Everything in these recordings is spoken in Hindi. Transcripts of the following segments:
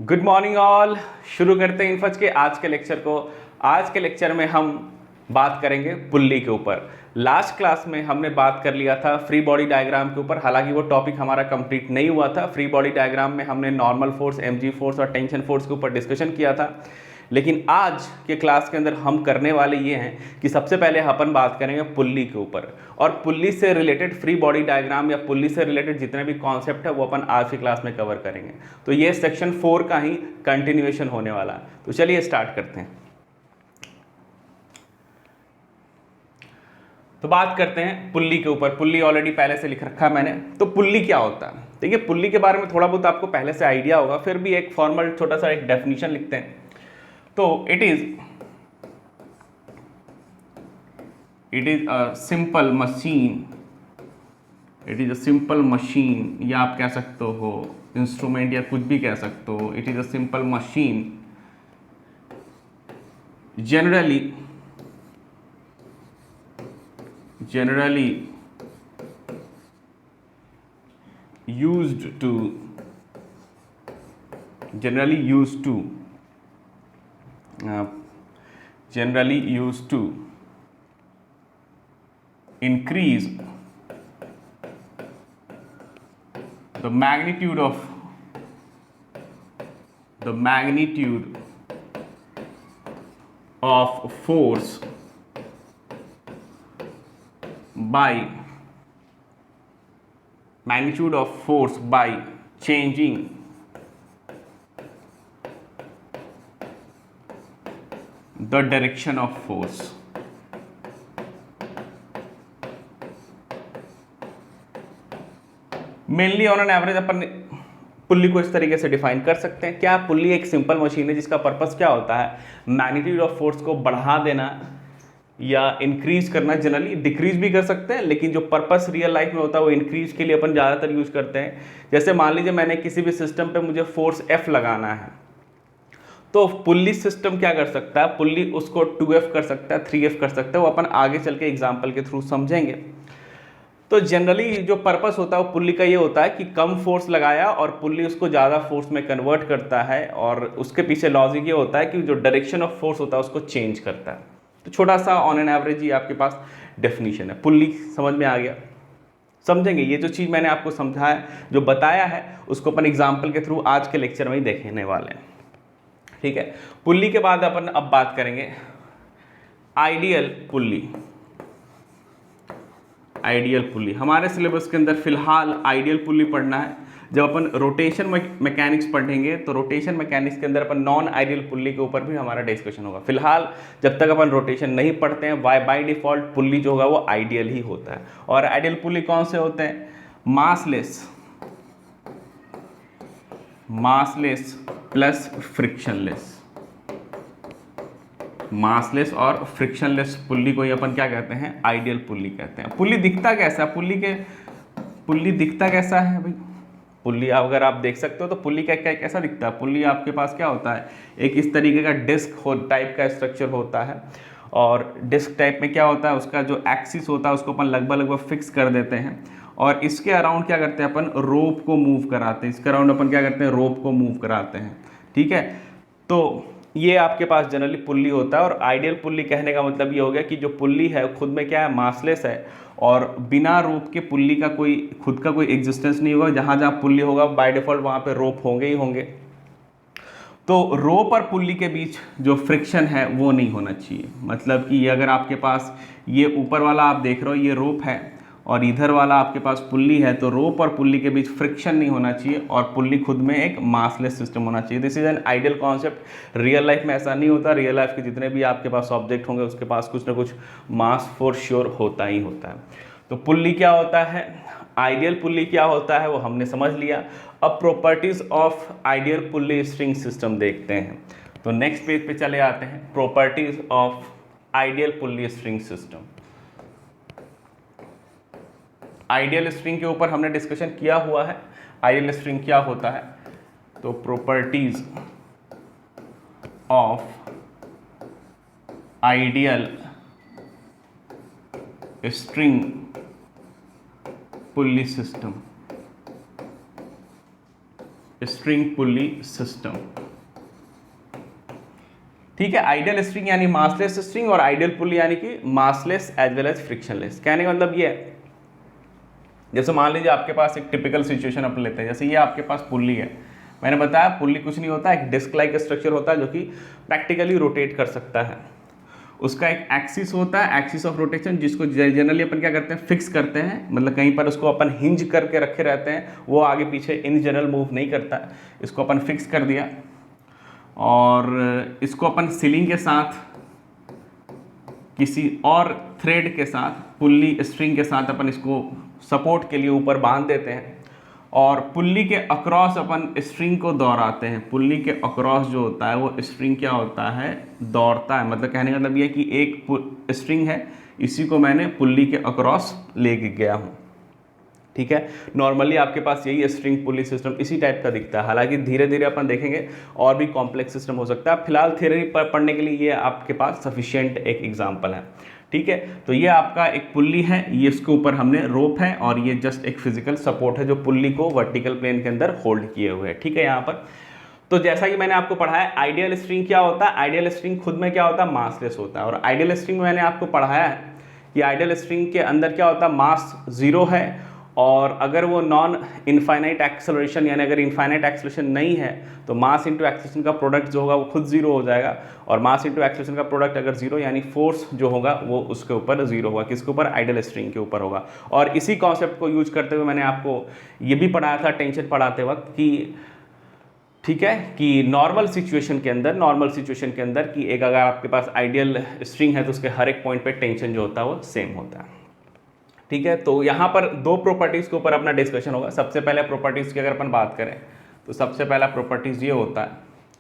Good morning all. शुरू करते हैं इन्फज के आज के लेक्चर को। आज के लेक्चर में हम बात करेंगे पुल्ली के ऊपर। लास्ट क्लास में हमने बात कर लिया था फ्री बॉडी डायग्राम के ऊपर, हालांकि वो टॉपिक हमारा कंप्लीट नहीं हुआ था। फ्री बॉडी डायग्राम में हमने नॉर्मल फोर्स, एमजी फोर्स और टेंशन फोर्स के ऊपर डिस्कशन किया था। लेकिन आज के क्लास के अंदर हम करने वाले ये हैं कि सबसे पहले अपन बात करेंगे पुल्ली के ऊपर, और पुल्ली से रिलेटेड फ्री बॉडी डायग्राम या पुल्ली से रिलेटेड जितने भी कॉन्सेप्ट है वो अपन आज की क्लास में कवर करेंगे। तो ये सेक्शन 4 का ही कंटिन्यूएशन होने वाला है। तो चलिए स्टार्ट करते हैं। तो बात करते हैं पुल्ली के ऊपर। पुल्ली ऑलरेडी पहले से लिख रखा है मैंने। तो पुल्ली क्या होता है, देखिए पुल्ली के बारे में थोड़ा बहुत आपको पहले से आइडिया होगा, फिर भी एक फॉर्मल छोटा सा एक डेफिनेशन लिखते हैं। तो it is a simple machine, it is a simple machine, या आप कह सकते हो इंस्ट्रूमेंट या कुछ भी कह सकते हो। It is a simple machine generally used to increase the magnitude of force by changing the direction of force। Mainly on an average upon pulley को इस तरीके से डिफाइन कर सकते हैं। क्या पुल्ली एक सिंपल मशीन है जिसका पर्पस क्या होता है, मैग्नीट्यूड ऑफ फोर्स को बढ़ा देना या इंक्रीज करना। जनरली डिक्रीज भी कर सकते हैं, लेकिन जो पर्पस रियल लाइफ में होता है वो इंक्रीज के लिए अपन ज़्यादातर यूज करते हैं। जैसे मान लीजिए मैंने किसी भी सिस्टम पे मुझे फोर्स F लगाना है, तो पुल्ली सिस्टम क्या कर सकता है, पुल्ली उसको 2F कर सकता है, 3F कर सकता है। वो अपन आगे चल के एग्जाम्पल के थ्रू समझेंगे। तो जनरली जो पर्पस होता है वो पुल्ली का ये होता है कि कम फोर्स लगाया और पुल्ली उसको ज़्यादा फोर्स में कन्वर्ट करता है, और उसके पीछे लॉजिक ये होता है कि जो डायरेक्शन ऑफ फोर्स होता है उसको चेंज करता है। तो छोटा सा ऑन एन एवरेज ये आपके पास डेफिनेशन है। पुल्ली समझ में आ गया, समझेंगे। ये जो चीज़ मैंने आपको समझाया, जो बताया है, उसको अपन एग्जाम्पल के थ्रू आज के लेक्चर में ही देखने वाले हैं। ठीक है। पुल्ली के बाद अपन अब बात करेंगे आइडियल पुल्ली। आइडियल पुल्ली हमारे सिलेबस के अंदर फिलहाल आइडियल पुल्ली पढ़ना है। जब अपन रोटेशन मैकेनिक्स पढ़ेंगे तो रोटेशन मैकेनिक्स के अंदर अपन नॉन आइडियल पुल्ली के ऊपर भी हमारा डिस्कशन होगा। फिलहाल जब तक अपन रोटेशन नहीं पढ़ते हैं, बाय डिफॉल्ट पुल्ली जो होगा वो आइडियल ही होता है। और आइडियल पुल्ली कौन से होते हैं, मासलेस प्लस फ्रिक्शनलेस। मासलेस और फ्रिक्शनलेस पुल्ली को ही अपन क्या कहते हैं, आइडियल पुल्ली कहते हैं। पुल्ली दिखता कैसा, पुल्ली दिखता कैसा है भाई। पुल्ली अगर आप देख सकते हो तो पुल्ली कैसा दिखता है। पुल्ली आपके पास क्या होता है, एक इस तरीके का डिस्क टाइप का स्ट्रक्चर होता है, और डिस्क टाइप में क्या होता है, उसका जो एक्सिस होता है उसको अपन लगभग फिक्स कर देते हैं, और इसके अराउंड क्या करते हैं अपन, रोप को मूव कराते हैं। इसके अराउंड अपन क्या करते हैं, रोप को मूव कराते हैं। ठीक है। तो ये आपके पास जनरली पुल्ली होता है। और आइडियल पुल्ली कहने का मतलब ये हो गया कि जो पुल्ली है खुद में क्या है, मासलेस है, और बिना रोप के पुल्ली का कोई खुद का कोई एग्जिस्टेंस नहीं होगा। जहाँ जहाँ पुल्ली होगा बाय डिफॉल्ट वहाँ पे रोप होंगे ही होंगे। तो रोप और पुल्ली के बीच जो फ्रिक्शन है वो नहीं होना चाहिए। मतलब कि अगर आपके पास ये ऊपर वाला आप देख रहे हो ये रोप है, और इधर वाला आपके पास पुल्ली है, तो रोप और पुल्ली के बीच फ्रिक्शन नहीं होना चाहिए, और पुल्ली खुद में एक मासलेस सिस्टम होना चाहिए। This is an ideal concept. Real life में ऐसा नहीं होता। रियल लाइफ के जितने भी आपके पास ऑब्जेक्ट होंगे उसके पास कुछ ना कुछ मास फॉर श्योर होता ही होता है। तो पुल्ली क्या होता है, आइडियल पुल्ली क्या होता है वो हमने समझ लिया। अब properties of ideal pulley string system देखते हैं। तो नेक्स्ट पेज पे चले आते हैं, properties of ideal pulley string system. Ideal string के ऊपर हमने डिस्कशन किया हुआ है। आइडियल स्ट्रिंग क्या होता है, तो properties of ideal string pulley system. String pulley system. ठीक है, आइडियल स्ट्रिंग यानी मासलेस स्ट्रिंग और आइडियल पुल्ली यानी कि massless as well as frictionless. कहने का मतलब ये है, जैसे मान लीजिए आपके पास एक टिपिकल सिचुएशन अपन लेते हैं, जैसे ये आपके पास पुल्ली है। मैंने बताया पुल्ली कुछ नहीं होता, एक डिस्क लाइक स्ट्रक्चर होता है जो कि प्रैक्टिकली रोटेट कर सकता है। उसका एक एक्सिस होता है, एक्सिस ऑफ रोटेशन, जिसको जनरली अपन क्या करते हैं, फिक्स करते हैं, मतलब कहीं पर उसको अपन हिंज करके रखे रहते हैं, वो आगे पीछे इन जनरल मूव नहीं करता है। इसको अपन फिक्स कर दिया और इसको अपन सीलिंग के साथ किसी और थ्रेड के साथ, पुल्ली स्ट्रिंग के साथ अपन इसको सपोर्ट के लिए ऊपर बांध देते हैं और पुल्ली के अक्रॉस अपन स्ट्रिंग को दौड़ाते हैं। पुल्ली के अक्रॉस जो होता है वो स्ट्रिंग क्या होता है, दौड़ता है। मतलब कहने का मतलब ये कि एक स्ट्रिंग है, इसी को मैंने पुल्ली के अक्रॉस ले गया हूँ। ठीक है, नॉर्मली आपके पास यही स्ट्रिंग पुल्ली सिस्टम इसी टाइप का दिखता है। हालांकि धीरे धीरे अपन देखेंगे और भी कॉम्प्लेक्स सिस्टम हो सकता है। फिलहाल थ्योरी पर पढ़ने के लिए ये आपके पास सफिशिएंट एक एग्जांपल है। ठीक है, तो ये आपका एक पुल्ली है, ये इसके ऊपर हमने रोप है और ये जस्ट एक फिजिकल सपोर्ट है जो पुल्ली को वर्टिकल प्लेन के अंदर होल्ड किए हुए है। ठीक है, यहाँ पर तो जैसा कि मैंने आपको पढ़ाया, आइडियल स्ट्रिंग क्या होता है, आइडियल स्ट्रिंग खुद में क्या होता है, मासलेस होता है। और आइडियल स्ट्रिंग में मैंने आपको पढ़ाया है कि आइडियल स्ट्रिंग के अंदर क्या होता है, मास 0 है और अगर वो नॉन इनफाइनाइट एक्सेलरेशन यानी अगर इनफाइनाइट एक्सेलरेशन नहीं है तो मास इंटू एक्सेलरेशन का प्रोडक्ट जो होगा वो खुद 0 हो जाएगा। और मास इंटू एक्सेलरेशन का प्रोडक्ट अगर 0 यानी फोर्स जो होगा वो उसके ऊपर 0 होगा। किसके ऊपर, आइडियल स्ट्रिंग के ऊपर होगा। और इसी कॉन्सेप्ट को यूज करते हुए मैंने आपको ये भी पढ़ाया था टेंशन पढ़ाते वक्त कि ठीक है, कि नॉर्मल सिचुएशन के अंदर कि एक अगर आपके पास आइडियल स्ट्रिंग है तो उसके हर एक पॉइंट पे टेंशन जो होता है वो सेम होता है। ठीक है, तो यहाँ पर 2 प्रॉपर्टीज़ के ऊपर अपना डिस्कशन होगा। सबसे पहले प्रॉपर्टीज़ की अगर अपन बात करें तो सबसे पहला प्रॉपर्टीज़ ये होता है,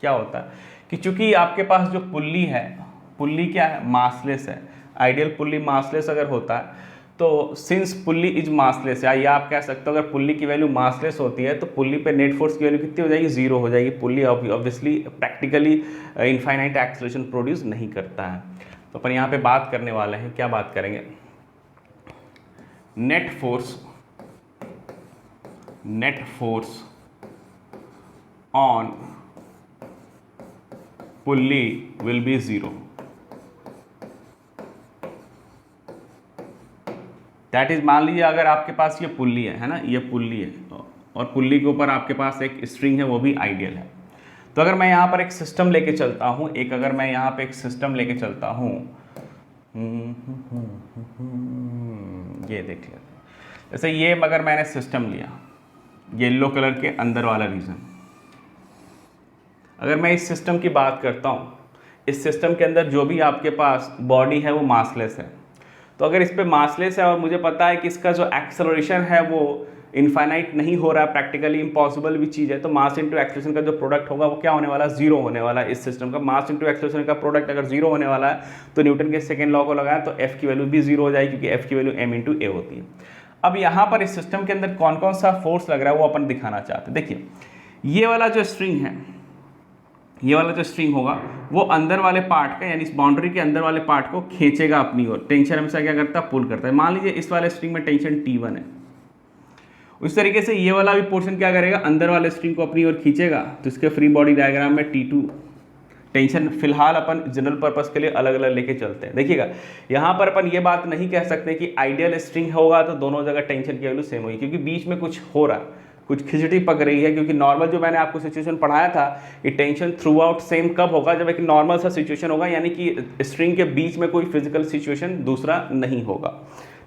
क्या होता है कि चूंकि आपके पास जो पुल्ली है, पुल्ली क्या है, मासलेस है। आइडियल पुल्ली मासलेस अगर होता है तो सिंस पुल्ली इज मासलेस, या आप कह सकते हो अगर पुल्ली की वैल्यू मासलेस होती है तो पुल्ली पे नेट फोर्स की वैल्यू कितनी हो जाएगी, 0 हो जाएगी। Pulley obviously practically infinite acceleration produce नहीं करता है। तो अपन यहाँ पे बात करने वाले हैं, क्या बात करेंगे, net force on pulley will be 0। That is, मान लीजिए अगर आपके पास ये पुल्ली है ना, ये पुल्ली है और पुल्ली के ऊपर आपके पास एक स्ट्रिंग है, वो भी आइडियल है। तो अगर मैं यहाँ पर एक सिस्टम लेके चलता हूँ, अगर मैं यहाँ पे एक सिस्टम लेके चलता हूँ, ये देख लेते हैं। जैसे ये अगर मैंने सिस्टम लिया, येलो कलर के अंदर वाला रीजन, अगर मैं इस सिस्टम की बात करता हूँ, इस सिस्टम के अंदर जो भी आपके पास बॉडी है वो मासलेस है। तो अगर इस पे मासलेस है और मुझे पता है कि इसका जो एक्सेलरेशन है वो इनफाइनाइट नहीं हो रहा है, प्रैक्टिकली इम्पॉसिबल भी चीज़ है, तो मास इंटू एक्सेलरेशन का जो प्रोडक्ट होगा वो क्या होने वाला है, 0 होने वाला है। इस सिस्टम का मास इंटू एक्सेलरेशन का प्रोडक्ट अगर 0 होने वाला है तो न्यूटन के सेकेंड लॉ को लगाया तो एफ की वैल्यू भी 0 हो जाएगी, क्योंकि एफ की वैल्यू m इंटू ए होती है। अब यहाँ पर इस सिस्टम के अंदर कौन कौन सा फोर्स लग रहा है वो अपन दिखाना चाहते हैं। देखिए, ये वाला जो स्ट्रिंग है, ये वाला जो स्ट्रिंग होगा वो अंदर वाले पार्ट का, यानी इस बाउंड्री के अंदर वाले पार्ट को खींचेगा अपनी ओर। टेंशन हमेशा क्या करता है, पुल करता है। मान लीजिए इस वाले स्ट्रिंग में टेंशन T1 है, उस तरीके से ये वाला भी पोर्शन क्या करेगा, अंदर वाले स्ट्रिंग को अपनी ओर खींचेगा। तो इसके फ्री बॉडी डायग्राम में T2 टेंशन फिलहाल अपन जनरल पर्पस के लिए अलग अलग लेके चलते हैं। देखिएगा, यहाँ पर अपन ये बात नहीं कह सकते कि आइडियल स्ट्रिंग होगा तो दोनों जगह टेंशन की वैल्यू सेम होगी, क्योंकि बीच में कुछ हो रहा है, कुछ खिचड़ी पक रही है। क्योंकि नॉर्मल जो मैंने आपको सिचुएशन पढ़ाया था कि टेंशन थ्रू आउट सेम कब होगा, जब एक नॉर्मल सा सिचुएशन होगा, यानी कि स्ट्रिंग के बीच में कोई फिजिकल सिचुएशन दूसरा नहीं होगा।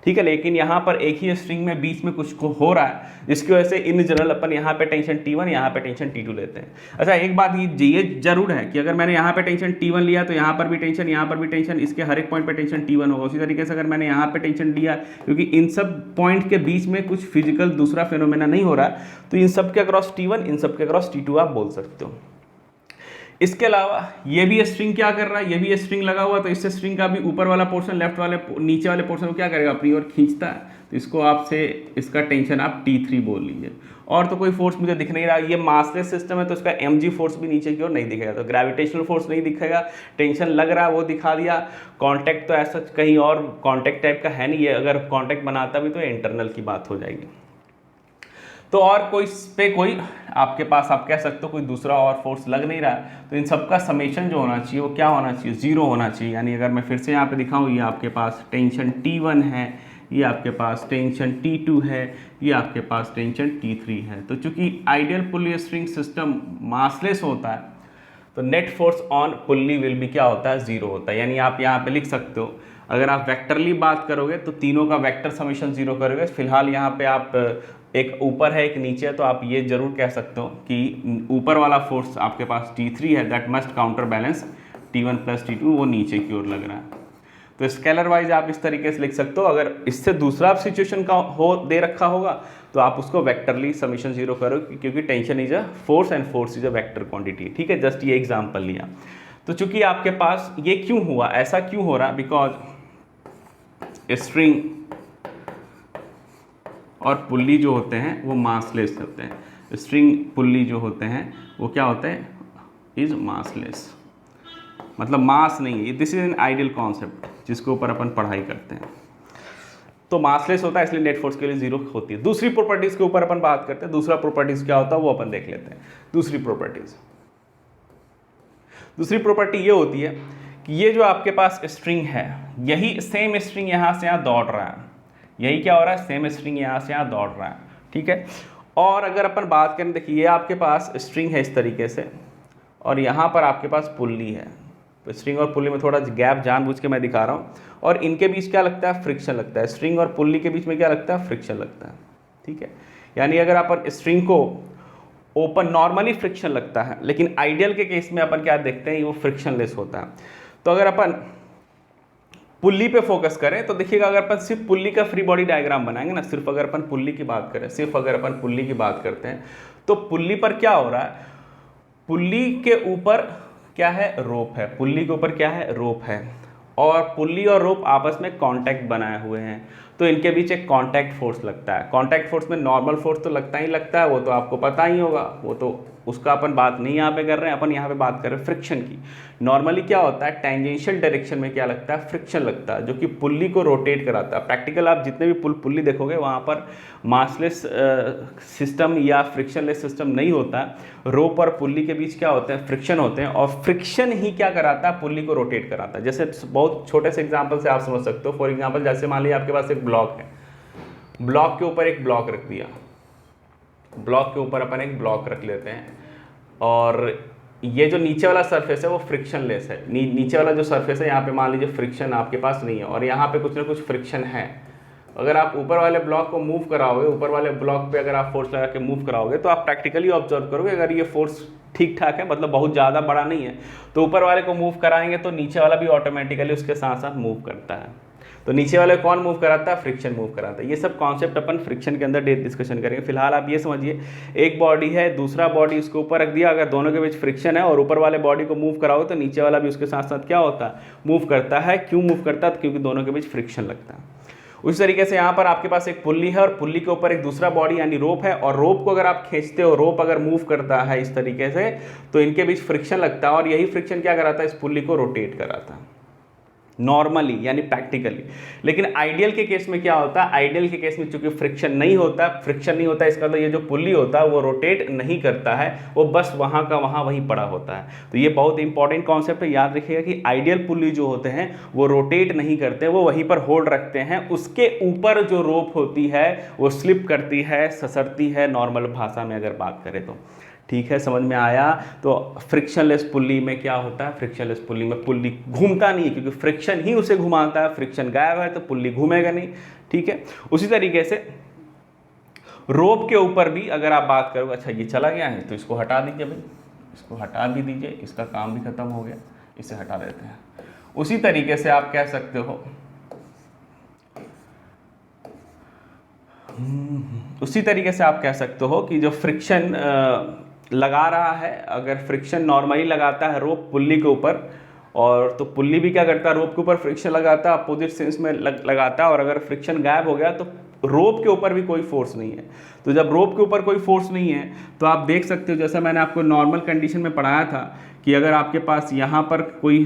ठीक है, लेकिन यहाँ पर एक ही स्ट्रिंग में बीच में कुछ हो रहा है, जिसकी वजह से इन जनरल अपन यहाँ पे टेंशन T1, यहाँ पे टेंशन T2 लेते हैं। अच्छा, एक बात ये जरूर है कि अगर मैंने यहाँ पे टेंशन T1 लिया तो यहाँ पर भी टेंशन, यहाँ पर भी टेंशन, इसके हर एक पॉइंट पे टेंशन T1 होगा। उसी तरीके से अगर मैंने यहाँ पे टेंशन लिया, क्योंकि इन सब पॉइंट के बीच में कुछ फिजिकल दूसरा फिनोमेना नहीं हो रहा, तो इन सब के अक्रॉस T1, इन सब के अक्रॉस T2 आप बोल सकते हो। इसके अलावा ये भी स्ट्रिंग क्या कर रहा है, ये भी स्ट्रिंग लगा हुआ, तो इससे स्ट्रिंग का भी ऊपर वाला पोर्शन, लेफ्ट वाले नीचे वाले पोर्शन को क्या करेगा, अपनी ओर खींचता है। तो इसको आपसे, इसका टेंशन आप T3 बोल लीजिए। और तो कोई फोर्स मुझे दिख नहीं रहा, ये मासलेस सिस्टम है तो इसका mg फोर्स भी नीचे की ओर नहीं दिखेगा, तो ग्रेविटेशनल फोर्स नहीं दिखेगा। टेंशन लग रहा है वो दिखा दिया। कॉन्टैक्ट तो ऐसा कहीं और कॉन्टैक्ट टाइप का है नहीं, ये अगर कॉन्टैक्ट बनाता भी तो इंटरनल की बात हो जाएगी। तो और कोई इस पे कोई आपके पास आप कह सकते हो कोई दूसरा और फोर्स लग नहीं रहा है, तो इन सबका समेशन जो होना चाहिए वो क्या होना चाहिए, 0 होना चाहिए। यानी अगर मैं फिर से यहाँ पे दिखाऊँ, ये आपके पास टेंशन T1 है, ये आपके पास टेंशन T2 है, ये आपके पास टेंशन T3 है। तो चूंकि ideal pulley string system massless होता है, तो net force on pulley will भी क्या होता है, 0 होता है। यानी आप यहाँ पे लिख सकते हो, अगर आप वेक्टरली बात करोगे तो तीनों का वेक्टर समेशन 0 करोगे। फिलहाल यहाँ पे आप एक ऊपर है एक नीचे है, तो आप ये जरूर कह सकते हो कि ऊपर वाला फोर्स आपके पास T3 है, that must counter balance T1 plus T2, वो नीचे की ओर लग रहा है। तो स्केलर वाइज आप इस तरीके से लिख सकते हो। अगर इससे दूसरा सिचुएशन का हो दे रखा होगा तो आप उसको वेक्टरली समेशन 0 करो, क्योंकि tension is a force and force is a vector quantity. ठीक है, जस्ट ये एग्जांपल लिया। तो चूंकि आपके पास ये क्यों हुआ, ऐसा क्यों हो रहा, बिकॉज स्ट्रिंग और पुल्ली जो होते हैं वो मासलेस होते हैं। स्ट्रिंग पुल्ली जो होते हैं वो क्या होते हैं, इज मासलेस, मतलब मास नहीं है। This is an ideal concept जिसके ऊपर अपन पढ़ाई करते हैं। तो मासलेस होता है, इसलिए नेट फोर्स के लिए 0 होती है। दूसरी प्रॉपर्टीज के ऊपर अपन बात करते हैं। दूसरा प्रॉपर्टीज क्या होता है वो अपन देख लेते हैं। दूसरी प्रॉपर्टी ये होती है कि ये जो आपके पास स्ट्रिंग है, यही सेम स्ट्रिंग यहाँ से यहाँ दौड़ रहा है। यही क्या हो रहा है, सेम स्ट्रिंग यहाँ से यहाँ दौड़ रहा है। ठीक है, और अगर अपन बात करें, देखिए ये आपके पास स्ट्रिंग है इस तरीके से, और यहाँ पर आपके पास पुल्ली है। तो स्ट्रिंग और पुल्ली में थोड़ा गैप जानबूझ के मैं दिखा रहा हूँ, और इनके बीच क्या लगता है, फ्रिक्शन लगता है। स्ट्रिंग और पुल्ली के बीच में क्या लगता है, फ्रिक्शन लगता है। ठीक है, यानी अगर अपन स्ट्रिंग को ओपन, नॉर्मली फ्रिक्शन लगता है, लेकिन आइडियल के केस में अपन क्या देखते हैं, वो फ्रिक्शनलेस होता है। तो अगर अपन पुल्ली पे फोकस करें तो देखिएगा, अगर अपन सिर्फ पुल्ली का फ्री बॉडी डायग्राम बनाएंगे ना, सिर्फ अगर अपन पुल्ली की बात करें, सिर्फ अगर अपन पुल्ली की बात करते हैं, तो पुल्ली पर क्या हो रहा है, पुल्ली के ऊपर क्या है, रोप है। पुल्ली के ऊपर क्या है, रोप है, और पुल्ली और रोप आपस में कांटेक्ट बनाए हुए हैं, तो इनके बीच एक कांटेक्ट फोर्स लगता है। कांटेक्ट फोर्स में नॉर्मल फोर्स तो लगता ही लगता है, वो तो आपको पता ही होगा, वो तो उसका अपन बात नहीं यहाँ पे कर रहे हैं, अपन यहाँ पे बात कर रहे हैं फ्रिक्शन की। नॉर्मली क्या होता है, टेंजेंशियल डायरेक्शन में क्या लगता है, फ्रिक्शन लगता है, जो कि पुल्ली को रोटेट कराता है। प्रैक्टिकल आप जितने भी पुल्ली देखोगे वहाँ पर मासलेस सिस्टम या फ्रिक्शनलेस सिस्टम नहीं होता है। रोप और पुल्ली के बीच क्या होते हैं, फ्रिक्शन होते हैं, और फ्रिक्शन ही क्या कराता है, पुल्ली को रोटेट कराता है। जैसे बहुत छोटे से एग्जाम्पल से आप समझ सकते हो। फॉर एग्जाम्पल, जैसे मान लीजिए आपके पास एक ब्लॉक है, ब्लॉक के ऊपर एक ब्लॉक रख दिया, ब्लॉक के ऊपर अपन एक ब्लॉक रख लेते हैं, और ये जो नीचे वाला सरफेस है वो फ्रिक्शनलेस है। नीचे वाला जो सरफेस है यहाँ पे मान लीजिए फ्रिक्शन आपके पास नहीं है, और यहाँ पे कुछ ना कुछ फ्रिक्शन है। अगर आप ऊपर वाले ब्लॉक को मूव कराओगे, ऊपर वाले ब्लॉक पे अगर आप फोर्स लगा के मूव कराओगे, तो आप प्रैक्टिकली ऑब्जर्व करोगे, अगर ये फोर्स ठीक ठाक है, मतलब बहुत ज़्यादा बड़ा नहीं है, तो ऊपर वाले को मूव कराएंगे तो नीचे वाला भी ऑटोमेटिकली उसके साथ साथ मूव करता है। तो नीचे वाले कौन मूव कराता है, फ्रिक्शन मूव कराता है। ये सब कॉन्सेप्ट अपन फ्रिक्शन के अंदर डिस्कशन करेंगे। फिलहाल आप ये समझिए, एक बॉडी है, दूसरा बॉडी उसके ऊपर रख दिया, अगर दोनों के बीच फ्रिक्शन है और ऊपर वाले बॉडी को मूव कराओ तो नीचे वाला भी उसके साथ साथ क्या होता है, मूव करता है। क्यों मूव करता है, क्योंकि दोनों के बीच फ्रिक्शन लगता है। उसी तरीके से यहाँ पर आपके पास एक पुल्ली है, और पुल्ली के ऊपर एक दूसरा बॉडी यानी रोप है, और रोप को अगर आप खींचते हो, रोप अगर मूव करता है इस तरीके से, तो इनके बीच फ्रिक्शन लगता है, और यही फ्रिक्शन क्या कराता है, इस पुल्ली को रोटेट कराता है नॉर्मली यानी प्रैक्टिकली। लेकिन आइडियल के केस में क्या होता है, आइडियल के केस में चूंकि फ्रिक्शन नहीं होता, इसका मतलब ये जो पुल्ली होता है वो रोटेट नहीं करता है, वो बस वहाँ का वहाँ वहीं पड़ा होता है। तो ये बहुत इंपॉर्टेंट कॉन्सेप्ट है, याद रखिएगा कि आइडियल पुल्ली जो होते हैं वो रोटेट नहीं करते, वो वहीं पर होल्ड रखते हैं। उसके ऊपर जो रोप होती है वो स्लिप करती है, ससरती है, नॉर्मल भाषा में अगर बात करें तो। ठीक है, समझ में आया। तो फ्रिक्शनलेस पुल्ली में क्या होता है, फ्रिक्शनलेस पुल्ली में पुल्ली घूमता नहीं है, क्योंकि फ्रिक्शन ही उसे घुमाता है। फ्रिक्शन गायब है तो पुल्ली घूमेगा नहीं। ठीक है, उसी तरीके से रोप के ऊपर भी अगर आप बात करोगे, अच्छा ये चला गया है तो इसको हटा दीजिए भाई, इसको हटा भी दीजिए, इसका काम भी खत्म हो गया, इसे हटा देते हैं। उसी तरीके से आप कह सकते हो, उसी तरीके से आप कह सकते हो कि जो फ्रिक्शन लगा रहा है, अगर फ्रिक्शन नॉर्मली लगाता है रोप पुल्ली के ऊपर, और तो पुल्ली भी क्या करता है, रोप के ऊपर फ्रिक्शन लगाता है, अपोजिट सेंस में लगाता है, और अगर फ्रिक्शन गायब हो गया तो रोप के ऊपर भी कोई फोर्स नहीं है। तो जब रोप के ऊपर कोई फोर्स नहीं है तो आप देख सकते हो, जैसा मैंने आपको नॉर्मल कंडीशन में पढ़ाया था कि अगर आपके पास यहाँ पर कोई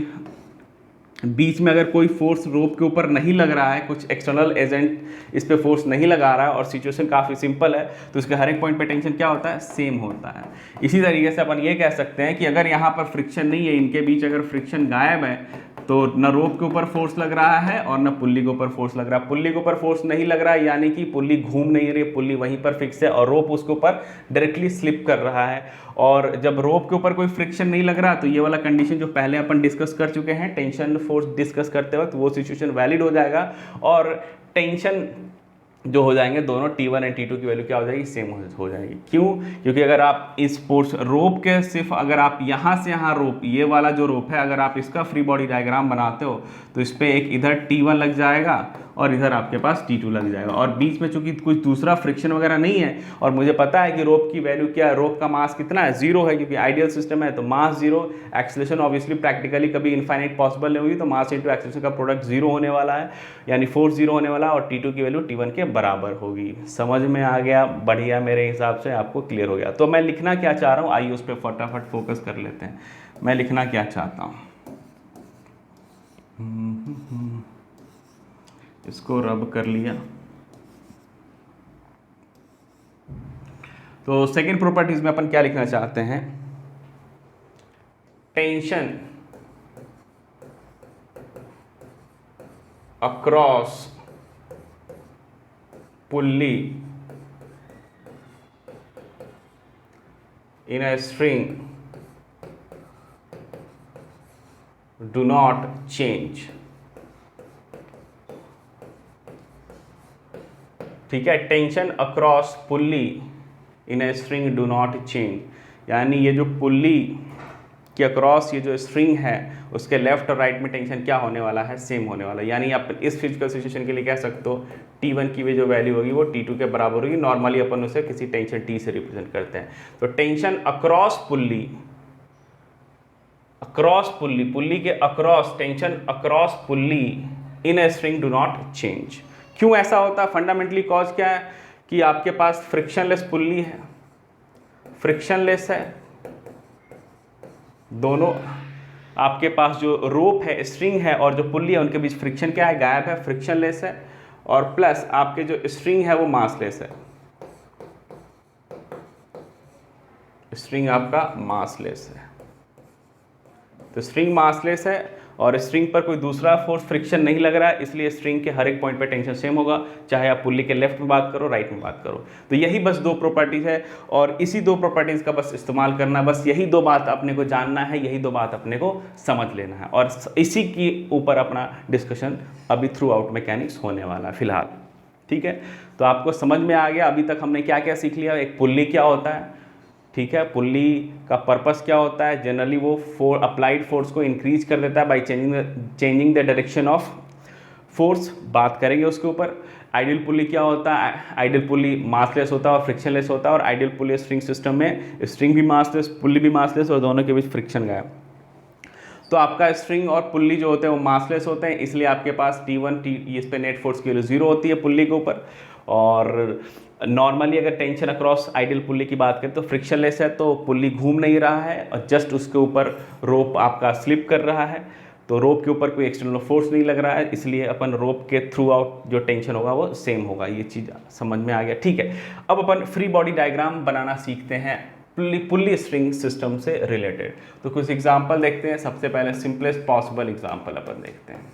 बीच में अगर कोई फोर्स रोप के ऊपर नहीं लग रहा है, कुछ एक्सटर्नल एजेंट इस पे फोर्स नहीं लगा रहा है और सिचुएशन काफ़ी सिंपल है, तो इसके हर एक पॉइंट पे टेंशन क्या होता है, सेम होता है। इसी तरीके से अपन ये कह सकते हैं कि अगर यहाँ पर फ्रिक्शन नहीं है, इनके बीच अगर फ्रिक्शन गायब है, तो न रोप के ऊपर फोर्स लग रहा है और न पुल्ली के ऊपर फोर्स लग रहा है। पुल्ली के ऊपर फोर्स नहीं लग रहा है यानी कि पुल्ली घूम नहीं रही है, पुल्ली वहीं पर फिक्स है और रोप उसके ऊपर डायरेक्टली स्लिप कर रहा है। और जब रोप के ऊपर कोई फ्रिक्शन नहीं लग रहा, तो ये वाला कंडीशन जो पहले अपन डिस्कस कर चुके हैं टेंशन फोर्स डिस्कस करते वक्त, वो सिचुएशन वैलिड हो जाएगा और टेंशन जो हो जाएंगे दोनों T1 एंड T2 की वैल्यू क्या हो जाएगी, सेम हो जाएगी। क्यों? क्योंकि अगर आप इस फोर्स रोप के सिर्फ अगर आप यहाँ से यहाँ रोप, ये वाला जो रोप है, अगर आप इसका फ्री बॉडी डायग्राम बनाते हो तो इस पर एक इधर T1 लग जाएगा और इधर आपके पास T2 लग जाएगा और बीच में चूंकि कुछ दूसरा फ्रिक्शन वगैरह नहीं है और मुझे पता है कि रोप की वैल्यू क्या है, रोप का मास कितना है, 0 है, क्योंकि आइडियल सिस्टम है तो मास 0, एक्सेलरेशन ऑब्वियसली प्रैक्टिकली कभी इनफाइनाइट पॉसिबल नहीं होगी, तो मास इंटू एक्सेलरेशन का प्रोडक्ट 0 होने वाला है, यानी फोर्स 0 होने वाला है और T2 की वैल्यू T1 के बराबर होगी। समझ में आ गया? बढ़िया, मेरे हिसाब से आपको क्लियर हो गया। तो मैं लिखना क्या चाह रहा हूँ, आइए उस पर फटाफट फोकस कर लेते हैं। मैं लिखना क्या चाहता हूँ, इसको रब कर लिया। तो सेकेंड प्रॉपर्टीज में अपन क्या लिखना चाहते हैं, tension across pulley in a string do not change। ठीक है, tension across pulley in a string do not change, यानी ये जो पुल्ली के अक्रॉस ये जो स्ट्रिंग है उसके लेफ्ट और राइट में टेंशन क्या होने वाला है, सेम होने वाला है। यानी आप इस फिजिकल सिचुएशन के लिए कह सकते हो T1 की भी जो वैल्यू होगी वो T2 के बराबर होगी। नॉर्मली अपन उसे किसी टेंशन T से रिप्रेजेंट करते हैं। तो टेंशन अक्रॉस पुल्ली, पुल्ली के across, tension across pulley in a string do not change. क्यों ऐसा होता है? फंडामेंटली कॉज क्या है कि आपके पास फ्रिक्शनलेस पुल्ली है, फ्रिक्शनलेस है, दोनों आपके पास जो रोप है, स्ट्रिंग है और जो पुल्ली है उनके बीच फ्रिक्शन क्या है, गायब है, फ्रिक्शनलेस है, और प्लस आपके जो स्ट्रिंग है वो मासलेस है, स्ट्रिंग आपका मासलेस है। तो स्ट्रिंग मासलेस है और स्ट्रिंग पर कोई दूसरा फोर्स फ्रिक्शन नहीं लग रहा है, इसलिए स्ट्रिंग के हर एक पॉइंट पे टेंशन सेम होगा, चाहे आप पुल्ली के लेफ्ट में बात करो, राइट में बात करो। तो यही बस दो प्रॉपर्टीज है और इसी दो प्रॉपर्टीज का बस इस्तेमाल करना, बस यही दो बात अपने को जानना है, यही दो बात अपने को समझ लेना है और इसी के ऊपर अपना डिस्कशन अभी थ्रू आउट मैकेनिक्स होने वाला है फिलहाल। ठीक है, तो आपको समझ में आ गया अभी तक हमने क्या क्या सीख लिया, एक पुल्ली क्या होता है, ठीक है, पुल्ली का पर्पस क्या होता है, जनरली वो अप्लाइड फोर्स को इंक्रीज कर देता है bye changing the direction of force, बात करेंगे उसके ऊपर। आइडियल पुल्ली क्या होता है, आइडियल पुल्ली मासलेस होता है और फ्रिक्शनलेस होता है और आइडियल पुल्ली स्ट्रिंग सिस्टम में स्ट्रिंग भी मासलेस, पुल्ली भी मासलेस और दोनों के बीच फ्रिक्शन गायब। तो आपका स्ट्रिंग और पुल्ली जो होते हैं वो मासलेस होते हैं, इसलिए आपके पास T1 इस पे नेट फोर्स की वैल्यू 0 होती है पुल्ली के ऊपर। और नॉर्मली अगर टेंशन अक्रॉस आइडियल पुल्ली की बात करें तो फ्रिक्शनलेस है, तो पुल्ली घूम नहीं रहा है और जस्ट उसके ऊपर रोप आपका स्लिप कर रहा है, तो रोप के ऊपर कोई एक्सटर्नल फोर्स नहीं लग रहा है, इसलिए अपन रोप के थ्रू आउट जो टेंशन होगा वो सेम होगा। ये चीज़ समझ में आ गया? ठीक है, अब अपन फ्री बॉडी डायग्राम बनाना सीखते हैं पुल्ली स्ट्रिंग सिस्टम से रिलेटेड। तो कुछ एग्जाम्पल देखते हैं। सबसे पहले सिंपलेस्ट पॉसिबल एग्जाम्पल अपन देखते हैं।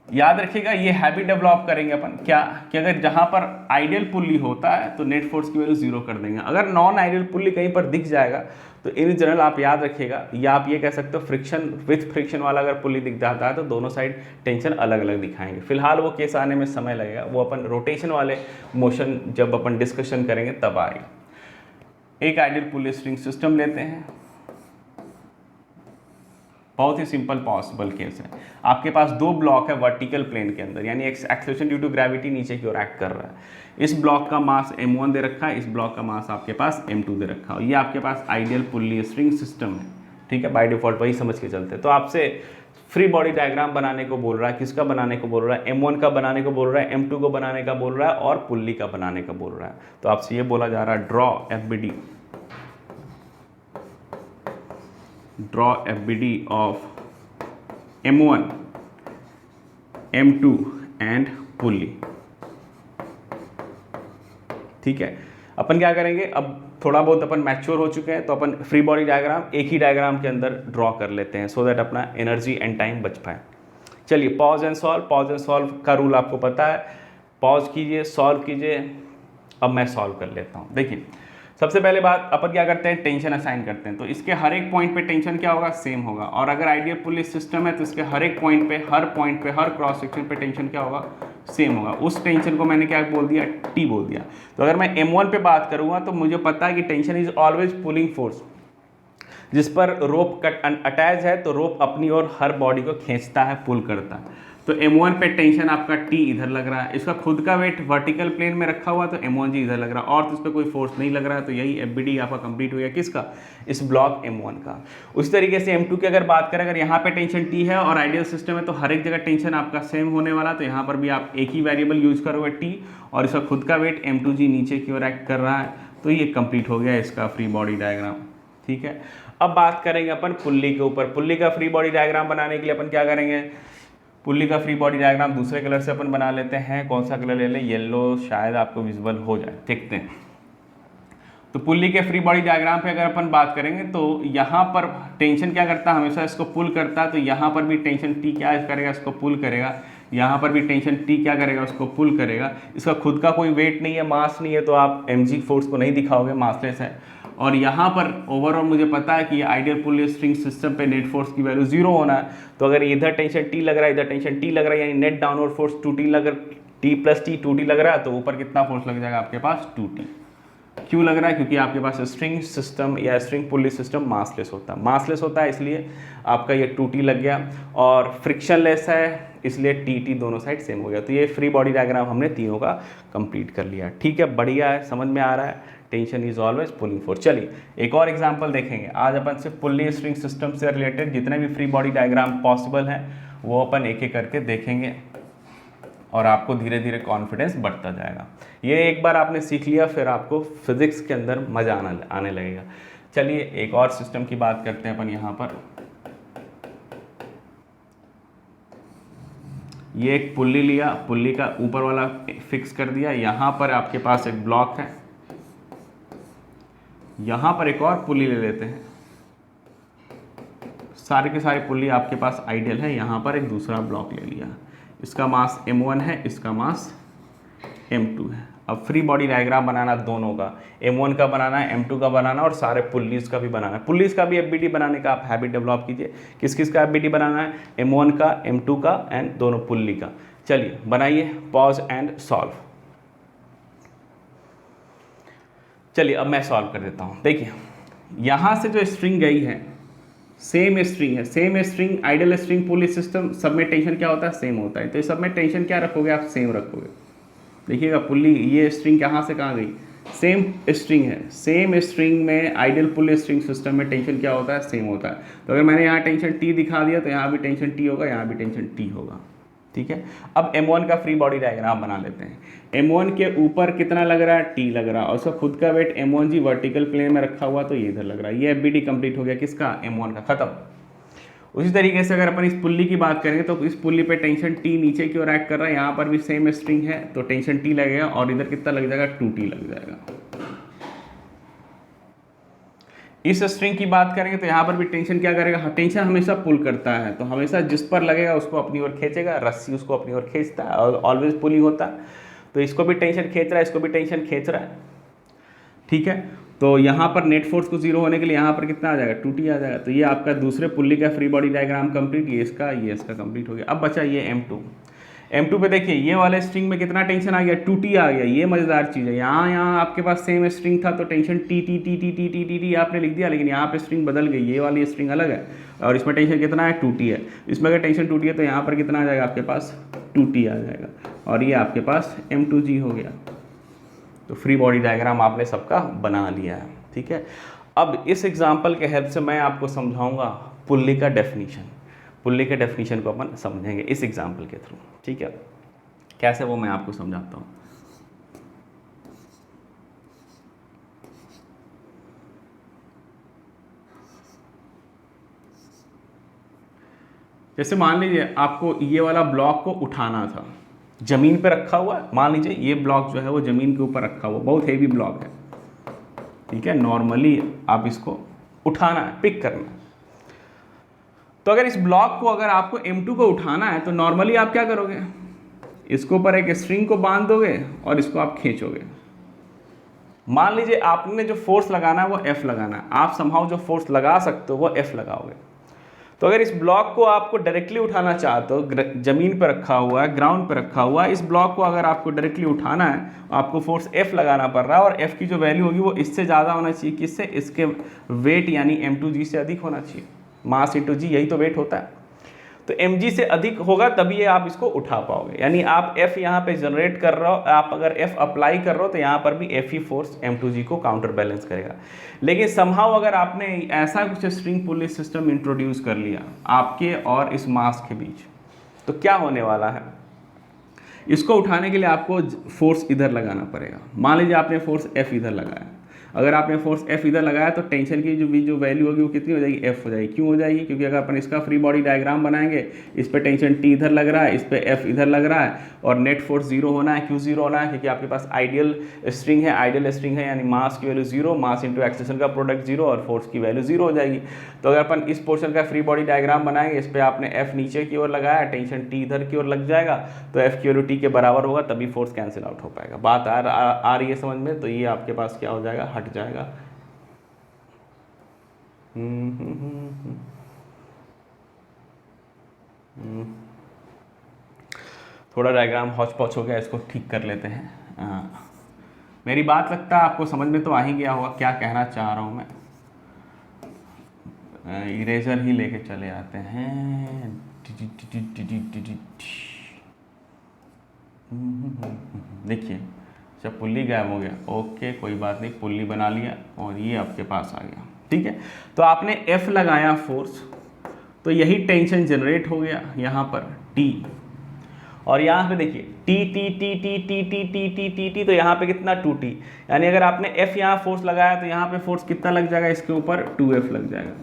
याद रखिएगा ये हैबिट डेवलप करेंगे अपन क्या कि अगर जहां पर आइडियल पुल्ली होता है तो नेट फोर्स की वैल्यू 0 कर देंगे, अगर नॉन आइडियल पुल्ली कहीं पर दिख जाएगा तो इन जनरल आप याद रखिएगा, या आप ये कह सकते हो फ्रिक्शन विथ फ्रिक्शन वाला अगर पुल्ली दिख जाता है तो दोनों साइड टेंशन अलग अलग दिखाएंगे। फिलहाल वो केस आने में समय लगेगा, वो अपन रोटेशन वाले मोशन जब अपन डिस्कशन करेंगे तब आएगा। एक आइडियल पुल्ली स्ट्रिंग सिस्टम लेते हैं, बहुत ही सिंपल पॉसिबल केस है। आपके पास दो ब्लॉक है वर्टिकल प्लेन के अंदर, यानी एक्सेलरेशन ड्यू टू ग्रेविटी नीचे की ओर एक्ट कर रहा है। इस ब्लॉक का मास m1 दे रखा है, इस ब्लॉक का मास आपके पास m2 दे रखा है। ये आपके पास आइडियल पुल्ली स्ट्रिंग सिस्टम है, ठीक है, बाय डिफॉल्ट वही समझ के चलते हैं। तो आपसे फ्री बॉडी डायग्राम बनाने को बोल रहा है, किसका बनाने को बोल रहा है, m1 का बनाने को बोल रहा है, m2 को बनाने का बोल रहा है और पुल्ली का बनाने का बोल रहा है। तो आपसे ये बोला जा रहा है draw FBD of M1, M2 and पुली। ठीक है, अपन क्या करेंगे, अब थोड़ा बहुत अपन मैच्योर हो चुके हैं तो अपन फ्री बॉडी डायग्राम एक ही डायग्राम के अंदर ड्रॉ कर लेते हैं सो दैट अपना एनर्जी एंड टाइम बच पाए। चलिए pause and solve, pause and solve का रूल आपको पता है, पॉज कीजिए, सॉल्व कीजिए। अब मैं सॉल्व कर लेता हूँ। देखिए सबसे पहले बात, अपन क्या करते हैं, टेंशन असाइन करते हैं, तो इसके हर एक पॉइंट पे टेंशन क्या होगा, सेम होगा। और अगर आइडियल पुलिस सिस्टम है तो इसके हर एक पॉइंट पे, हर क्रॉस सेक्शन पे टेंशन क्या होगा, सेम होगा। उस टेंशन को मैंने क्या बोल दिया, टी बोल दिया। तो अगर मैं M1 पे बात करूंगा तो मुझे पता है कि tension is always pulling force, जिस पर रोप कट अटैच है तो रोप अपनी ओर हर बॉडी को खींचता है, पुल करता है। तो M1 पे टेंशन आपका T इधर लग रहा है, इसका खुद का वेट वर्टिकल प्लेन में रखा हुआ तो M1G इधर लग रहा है, और तो इस पर कोई फोर्स नहीं लग रहा है, तो यही FBD आपका कंप्लीट हो गया किसका, इस ब्लॉक M1 का। उस तरीके से M2 की अगर बात करें, अगर यहाँ पे टेंशन T है और आइडियल सिस्टम है तो हर एक जगह टेंशन आपका सेम होने वाला, तो यहाँ पर भी आप एक ही वेरिएबल यूज करोगे T, और इसका खुद का वेट M2G नीचे की ओर एक्ट कर रहा है, तो ये कंप्लीट हो गया इसका फ्री बॉडी डायग्राम। ठीक है, अब बात करेंगे अपन पुल्ली के ऊपर। पुल्ली का फ्री बॉडी डायग्राम बनाने के लिए अपन क्या करेंगे, पुल्ली का फ्री बॉडी डायग्राम दूसरे कलर से अपन बना लेते हैं। कौन सा कलर ले लें, येलो, शायद आपको विजुअल हो जाए, देखते हैं। तो पुल्ली के फ्री बॉडी डायग्राम पे अगर अपन बात करेंगे तो यहाँ पर टेंशन क्या करता है, हमेशा इसको पुल करता है, तो यहाँ पर भी टेंशन T क्या करेगा, इसको पुल करेगा। यहाँ पर भी टेंशन T क्या करेगा, उसको पुल करेगा। इसका खुद का कोई वेट नहीं है, मास नहीं है, तो आप mg फोर्स को नहीं दिखाओगे, मासलेस है। और यहाँ पर ओवरऑल मुझे पता है कि आइडियल पुल स्ट्रिंग सिस्टम पे नेट फोर्स की वैल्यू 0 होना है। तो अगर इधर टेंशन T लग रहा है, इधर टेंशन T लग रहा है, यानी net downward force 2T T plus T 2T लग रहा है, तो ऊपर कितना फोर्स लग जाएगा आपके पास, 2T। क्यों लग रहा है, क्योंकि आपके पास स्ट्रिंग सिस्टम या स्ट्रिंग पुली सिस्टम मासलेस होता है। मासलेस होता है इसलिए आपका ये 2T लग गया, और फ्रिक्शनलेस है इसलिए TT दोनों साइड सेम हो गया। तो ये फ्री बॉडी डायग्राम हमने तीनों का कंप्लीट कर लिया। ठीक है, बढ़िया है, समझ में आ रहा है, tension is always pulling force. चलिए एक और एग्जांपल देखेंगे। आज अपन सिर्फ पुल्ली स्ट्रिंग सिस्टम से रिलेटेड जितने भी फ्री बॉडी डायग्राम पॉसिबल हैं वो अपन एक एक करके देखेंगे, और आपको धीरे धीरे कॉन्फिडेंस बढ़ता जाएगा। ये एक बार आपने सीख लिया फिर आपको फिजिक्स के अंदर मज़ा आने लगेगा। चलिए एक और सिस्टम की बात करते हैं अपन। यहाँ पर ये एक पुल्ली लिया, पुल्ली का ऊपर वाला फिक्स कर दिया। यहाँ पर आपके पास एक ब्लॉक है, यहाँ पर एक और पुल्ली ले लेते हैं। सारे के सारे पुल्ली आपके पास आइडियल है। यहाँ पर एक दूसरा ब्लॉक ले लिया, इसका मास M1 है, इसका मास M2 है। अब फ्री बॉडी डायग्राम बनाना दोनों का, M1 का बनाना है, M2 का बनाना है, और सारे पुल्लीज का भी बनाना है। पुल्लीज का भी FBD बनाने का आप हैबिट डेवलप कीजिए। किस किस का FBD बनाना है, M1 का, M2 का एंड दोनों पुल्ली का। चलिए बनाइए, पॉज एंड सॉल्व। चलिए अब मैं सॉल्व कर देता हूँ। देखिए यहाँ से जो स्ट्रिंग गई है सेम स्ट्रिंग है, सेम स्ट्रिंग आइडियल स्ट्रिंग पुली सिस्टम, सब में टेंशन क्या होता है, सेम होता है। तो सब में टेंशन क्या रखोगे आप, सेम रखोगे। देखिएगा पुली, ये स्ट्रिंग कहाँ से कहाँ गई, सेम स्ट्रिंग है। सेम स्ट्रिंग में आइडियल पुली स्ट्रिंग सिस्टम में टेंशन क्या होता है, सेम होता है। तो अगर मैंने यहाँ टेंशन T दिखा दिया तो यहाँ भी टेंशन T होगा, यहाँ भी टेंशन T होगा। ठीक है, अब M1 का फ्री बॉडी डायग्राम बना लेते हैं। M1 के ऊपर कितना लग रहा है, T लग रहा है, और उसका खुद का वेट M1G वर्टिकल प्लेन में रखा हुआ, तो ये इधर लग रहा है। ये FBD कंप्लीट हो गया किसका, M1 का, खत्म। उसी तरीके से अगर अपन इस पुल्ली की बात करेंगे तो इस पुल्ली पे टेंशन T नीचे की ओर एक्ट कर रहा है, यहाँ पर भी सेम स्ट्रिंग है तो टेंशन T लगेगा, और इधर कितना लग जाएगा, 2T लग जाएगा। इस स्ट्रिंग की बात करेंगे तो यहाँ पर भी टेंशन क्या करेगा, टेंशन हमेशा पुल करता है, तो हमेशा जिस पर लगेगा उसको अपनी ओर खींचेगा, रस्सी उसको अपनी ओर खींचता है, और ऑलवेज पुलिंग होता है। तो इसको भी टेंशन खींच रहा है, इसको भी टेंशन खींच रहा है। ठीक है, तो यहाँ पर नेट फोर्स को 0 होने के लिए यहाँ पर कितना आ जाएगा, 2T आ जाएगा। तो ये आपका दूसरे पुल्ली का फ्री बॉडी डायग्राम कंप्लीट, ये इसका कंप्लीट हो गया। अब बचा ये M2 पे देखिए ये वाले स्ट्रिंग में कितना टेंशन आ गया, 2T आ गया। ये मज़ेदार चीज़ है, यहाँ आपके पास सेम स्ट्रिंग था तो टेंशन T आपने लिख दिया, लेकिन यहाँ पे स्ट्रिंग बदल गई, ये वाली स्ट्रिंग अलग है और इसमें टेंशन कितना है, 2T है। इसमें अगर टेंशन 2T है तो यहाँ पर कितना आ जाएगा आपके पास, 2T आ जाएगा, और ये आपके पास M2G हो गया। तो फ्री बॉडी डायग्राम आपने सबका बना लिया है। ठीक है, अब इस एग्जाम्पल के हेल्प से मैं आपको समझाऊंगा पुल्ली का डेफिनीशन। पुल्ली के डेफिनीशन को अपन समझेंगे इस एग्जाम्पल के थ्रू। ठीक है, कैसे वो मैं आपको समझाता हूँ। जैसे मान लीजिए आपको ये वाला ब्लॉक को उठाना था, ज़मीन पे रखा हुआ है, मान लीजिए ये ब्लॉक जो है वो ज़मीन के ऊपर रखा हुआ, बहुत हेवी ब्लॉक है, ठीक है। नॉर्मली आप इसको उठाना है, पिक करना है। तो अगर इस ब्लॉक को अगर आपको M2 को उठाना है तो नॉर्मली आप क्या करोगे, इसके ऊपर एक स्ट्रिंग को बांध दोगे और इसको आप खींचोगे। मान लीजिए आपने जो फोर्स लगाना है वो F लगाना है, आप समहाउ जो फोर्स लगा सकते हो वो F लगाओगे। तो अगर इस ब्लॉक को आपको डायरेक्टली उठाना चाहते हो, जमीन पर रखा हुआ है, ग्राउंड पर रखा हुआ है, इस ब्लॉक को अगर आपको डायरेक्टली उठाना है आपको फोर्स F लगाना पड़ रहा है, और F की जो वैल्यू होगी वो इससे ज़्यादा होना चाहिए, किससे, इसके वेट यानी M2G से अधिक होना चाहिए। मास इंटू जी, यही तो वेट होता है। तो mg से अधिक होगा तभी ये आप इसको उठा पाओगे। यानी आप F यहाँ पे जनरेट कर रहे हो, आप अगर F अप्लाई कर रहे हो तो यहाँ पर भी F ही फोर्स M2G को काउंटर बैलेंस करेगा। लेकिन समहाउ अगर आपने ऐसा कुछ स्ट्रिंग पुली सिस्टम इंट्रोड्यूस कर लिया आपके और इस मास के बीच, तो क्या होने वाला है, इसको उठाने के लिए आपको फोर्स इधर लगाना पड़ेगा। मान लीजिए आपने फोर्स F इधर लगाया, अगर आपने फोर्स F इधर लगाया तो टेंशन की जो वैल्यू होगी वो कितनी हो जाएगी, F हो जाएगी। क्यों हो जाएगी, क्योंकि अगर अपन इसका फ्री बॉडी डायग्राम बनाएंगे, इस पर टेंशन T इधर लग रहा है, इस पर F इधर लग रहा है, और नेट फोर्स जीरो होना है। क्यों जीरो होना है, क्योंकि आपके पास आइडियल स्ट्रिंग है, यानी मास की value zero, mass into acceleration का प्रोडक्ट जीरो, और फोर्स की वैल्यू जीरो हो जाएगी। तो अगर अपन इस पोर्शन का फ्री बॉडी डायग्राम बनाएंगे, इस पर आपने F नीचे की ओर लगाया, टेंशन T इधर की ओर लग जाएगा, तो F की वैल्यू T के बराबर होगा, तभी फोर्स कैंसिल आउट हो पाएगा। बात आ रही है समझ में। तो ये आपके पास क्या हो जाएगा, हट जाएगा। थोड़ा डायग्राम हौच पौच हो गया, इसको ठीक कर लेते हैं। मेरी बात लगता है आपको समझ में तो आ ही गया होगा क्या कहना चाह रहा हूँ मैं। इरेजर ही लेके चले आते हैं। देखिए जब पुल्ली गायब हो गया, ओके कोई बात नहीं, पुल्ली बना लिया और ये आपके पास आ गया, ठीक है। तो आपने F लगाया फोर्स, तो यही टेंशन जनरेट हो गया यहाँ पर T, और यहाँ पे देखिए T T T T T T T T T T, तो यहाँ पे कितना 2T, यानी अगर आपने F यहाँ फोर्स लगाया तो यहाँ पे फोर्स कितना लग जाएगा, इसके ऊपर 2F लग जाएगा।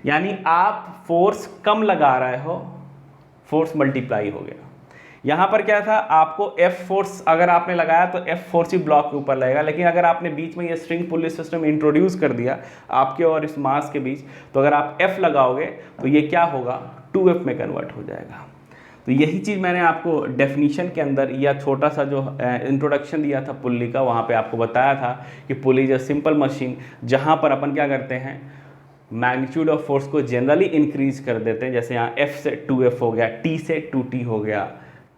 यानी आप फोर्स कम लगा रहे हो, फोर्स मल्टीप्लाई हो गया। यहाँ पर क्या था, आपको F फोर्स अगर आपने लगाया तो F फोर्स ही ब्लॉक के ऊपर लगेगा, लेकिन अगर आपने बीच में ये स्ट्रिंग पुली सिस्टम इंट्रोड्यूस कर दिया आपके और इस मास के बीच, तो अगर आप F लगाओगे तो ये क्या होगा, 2F में कन्वर्ट हो जाएगा। तो यही चीज़ मैंने आपको डेफिनीशन के अंदर या छोटा सा जो इंट्रोडक्शन दिया था पुल्ली का, वहाँ पे आपको बताया था कि pulley is a simple machine, जहाँ पर अपन क्या करते हैं, मैग्नीट्यूड ऑफ फोर्स को जनरली इंक्रीज कर देते हैं। जैसे यहाँ F से 2F हो गया, T से 2T हो गया।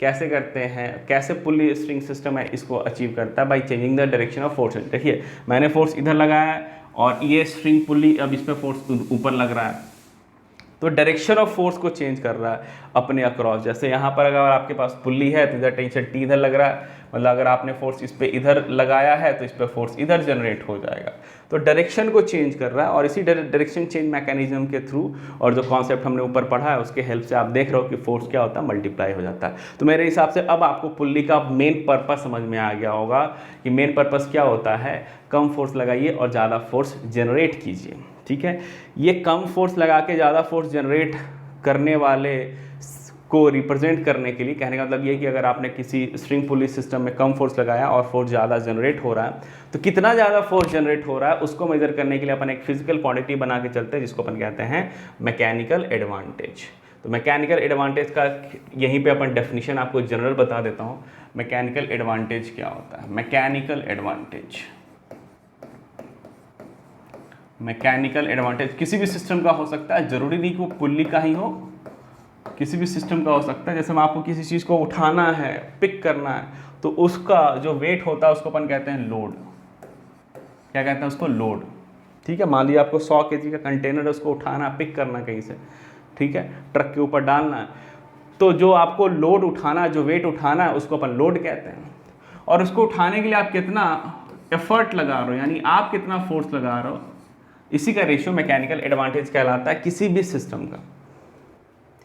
कैसे करते हैं, कैसे पुल्ली स्ट्रिंग सिस्टम है इसको अचीव करता है, by changing the direction of force. देखिए मैंने फोर्स इधर लगाया है और ये स्ट्रिंग पुल्ली अब इस पर फोर्स ऊपर लग रहा है, तो डायरेक्शन ऑफ फोर्स को चेंज कर रहा है अपने अक्रॉस। जैसे यहाँ पर अगर आपके पास पुल्ली है तो इधर टेंशन T इधर लग रहा है, मतलब अगर आपने फोर्स इस पर इधर लगाया है तो इस पर फोर्स इधर जनरेट हो जाएगा। तो डायरेक्शन को चेंज कर रहा है, और इसी डायरेक्शन चेंज मैकेनिज्म के थ्रू और जो कॉन्सेप्ट हमने ऊपर पढ़ा है उसके हेल्प से आप देख रहे हो कि फोर्स क्या होता है, मल्टीप्लाई हो जाता है। तो मेरे हिसाब से अब आपको पुल्ली का मेन पर्पस समझ में आ गया होगा कि मेन पर्पस क्या होता है, कम फोर्स लगाइए और ज़्यादा फोर्स जनरेट कीजिए, ठीक है। ये कम फोर्स लगा के ज़्यादा फोर्स जनरेट करने वाले को रिप्रेजेंट करने के लिए कहने का मतलब ये कि अगर आपने किसी स्ट्रिंग पुली सिस्टम में कम फोर्स लगाया और फोर्स ज़्यादा जनरेट हो रहा है, तो कितना ज़्यादा फोर्स जनरेट हो रहा है उसको मेजर करने के लिए अपन एक फिजिकल क्वांटिटी बना के चलते हैं, जिसको अपन कहते हैं मैकेनिकल एडवांटेज। तो मैकेनिकल एडवांटेज का यहीं पे अपन डेफिनेशन आपको जनरल बता देता हूँ। मैकेनिकल एडवांटेज क्या होता है, मैकेनिकल एडवांटेज किसी भी सिस्टम का हो सकता है, जरूरी नहीं कि वो पुल्ली का ही हो, किसी भी सिस्टम का हो सकता है। जैसे मैं आपको किसी चीज़ को उठाना है, पिक करना है, तो उसका जो वेट होता है उसको अपन कहते हैं लोड। क्या कहते हैं उसको, लोड, ठीक है। मान लीजिए आपको 100 kg का कंटेनर है, उसको उठाना, पिक करना कहीं से, ठीक है, ट्रक के ऊपर डालना है, तो जो आपको लोड उठाना है, जो वेट उठाना है, उसको अपन लोड कहते हैं। और उसको उठाने के लिए आप कितना एफर्ट लगा रहे हो, यानी आप कितना फोर्स लगा रहे हो, इसी का रेशियो मैकेनिकल एडवांटेज कहलाता है किसी भी सिस्टम का,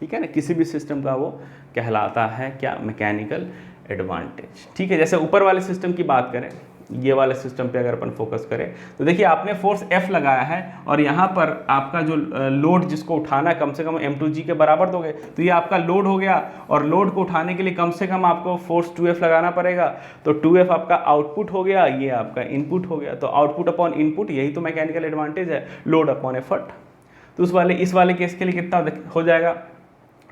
ठीक है ना। किसी भी सिस्टम का वो कहलाता है क्या, मैकेनिकल एडवांटेज, ठीक है। जैसे ऊपर वाले सिस्टम की बात करें, ये वाले सिस्टम पे अगर अपन फोकस करें तो देखिए आपने फोर्स F लगाया है और यहाँ पर आपका जो लोड जिसको उठाना है कम से कम m2g के बराबर दोगे, तो ये आपका लोड हो गया और लोड को उठाने के लिए कम से कम आपको फोर्स 2F लगाना पड़ेगा। तो 2F आपका आउटपुट हो गया, ये आपका इनपुट हो गया। तो आउटपुट अपॉन इनपुट, यही तो मैकेनिकल एडवांटेज है, लोड अपॉन एफर्ट। तो इस वाले केस के लिए कितना हो जाएगा,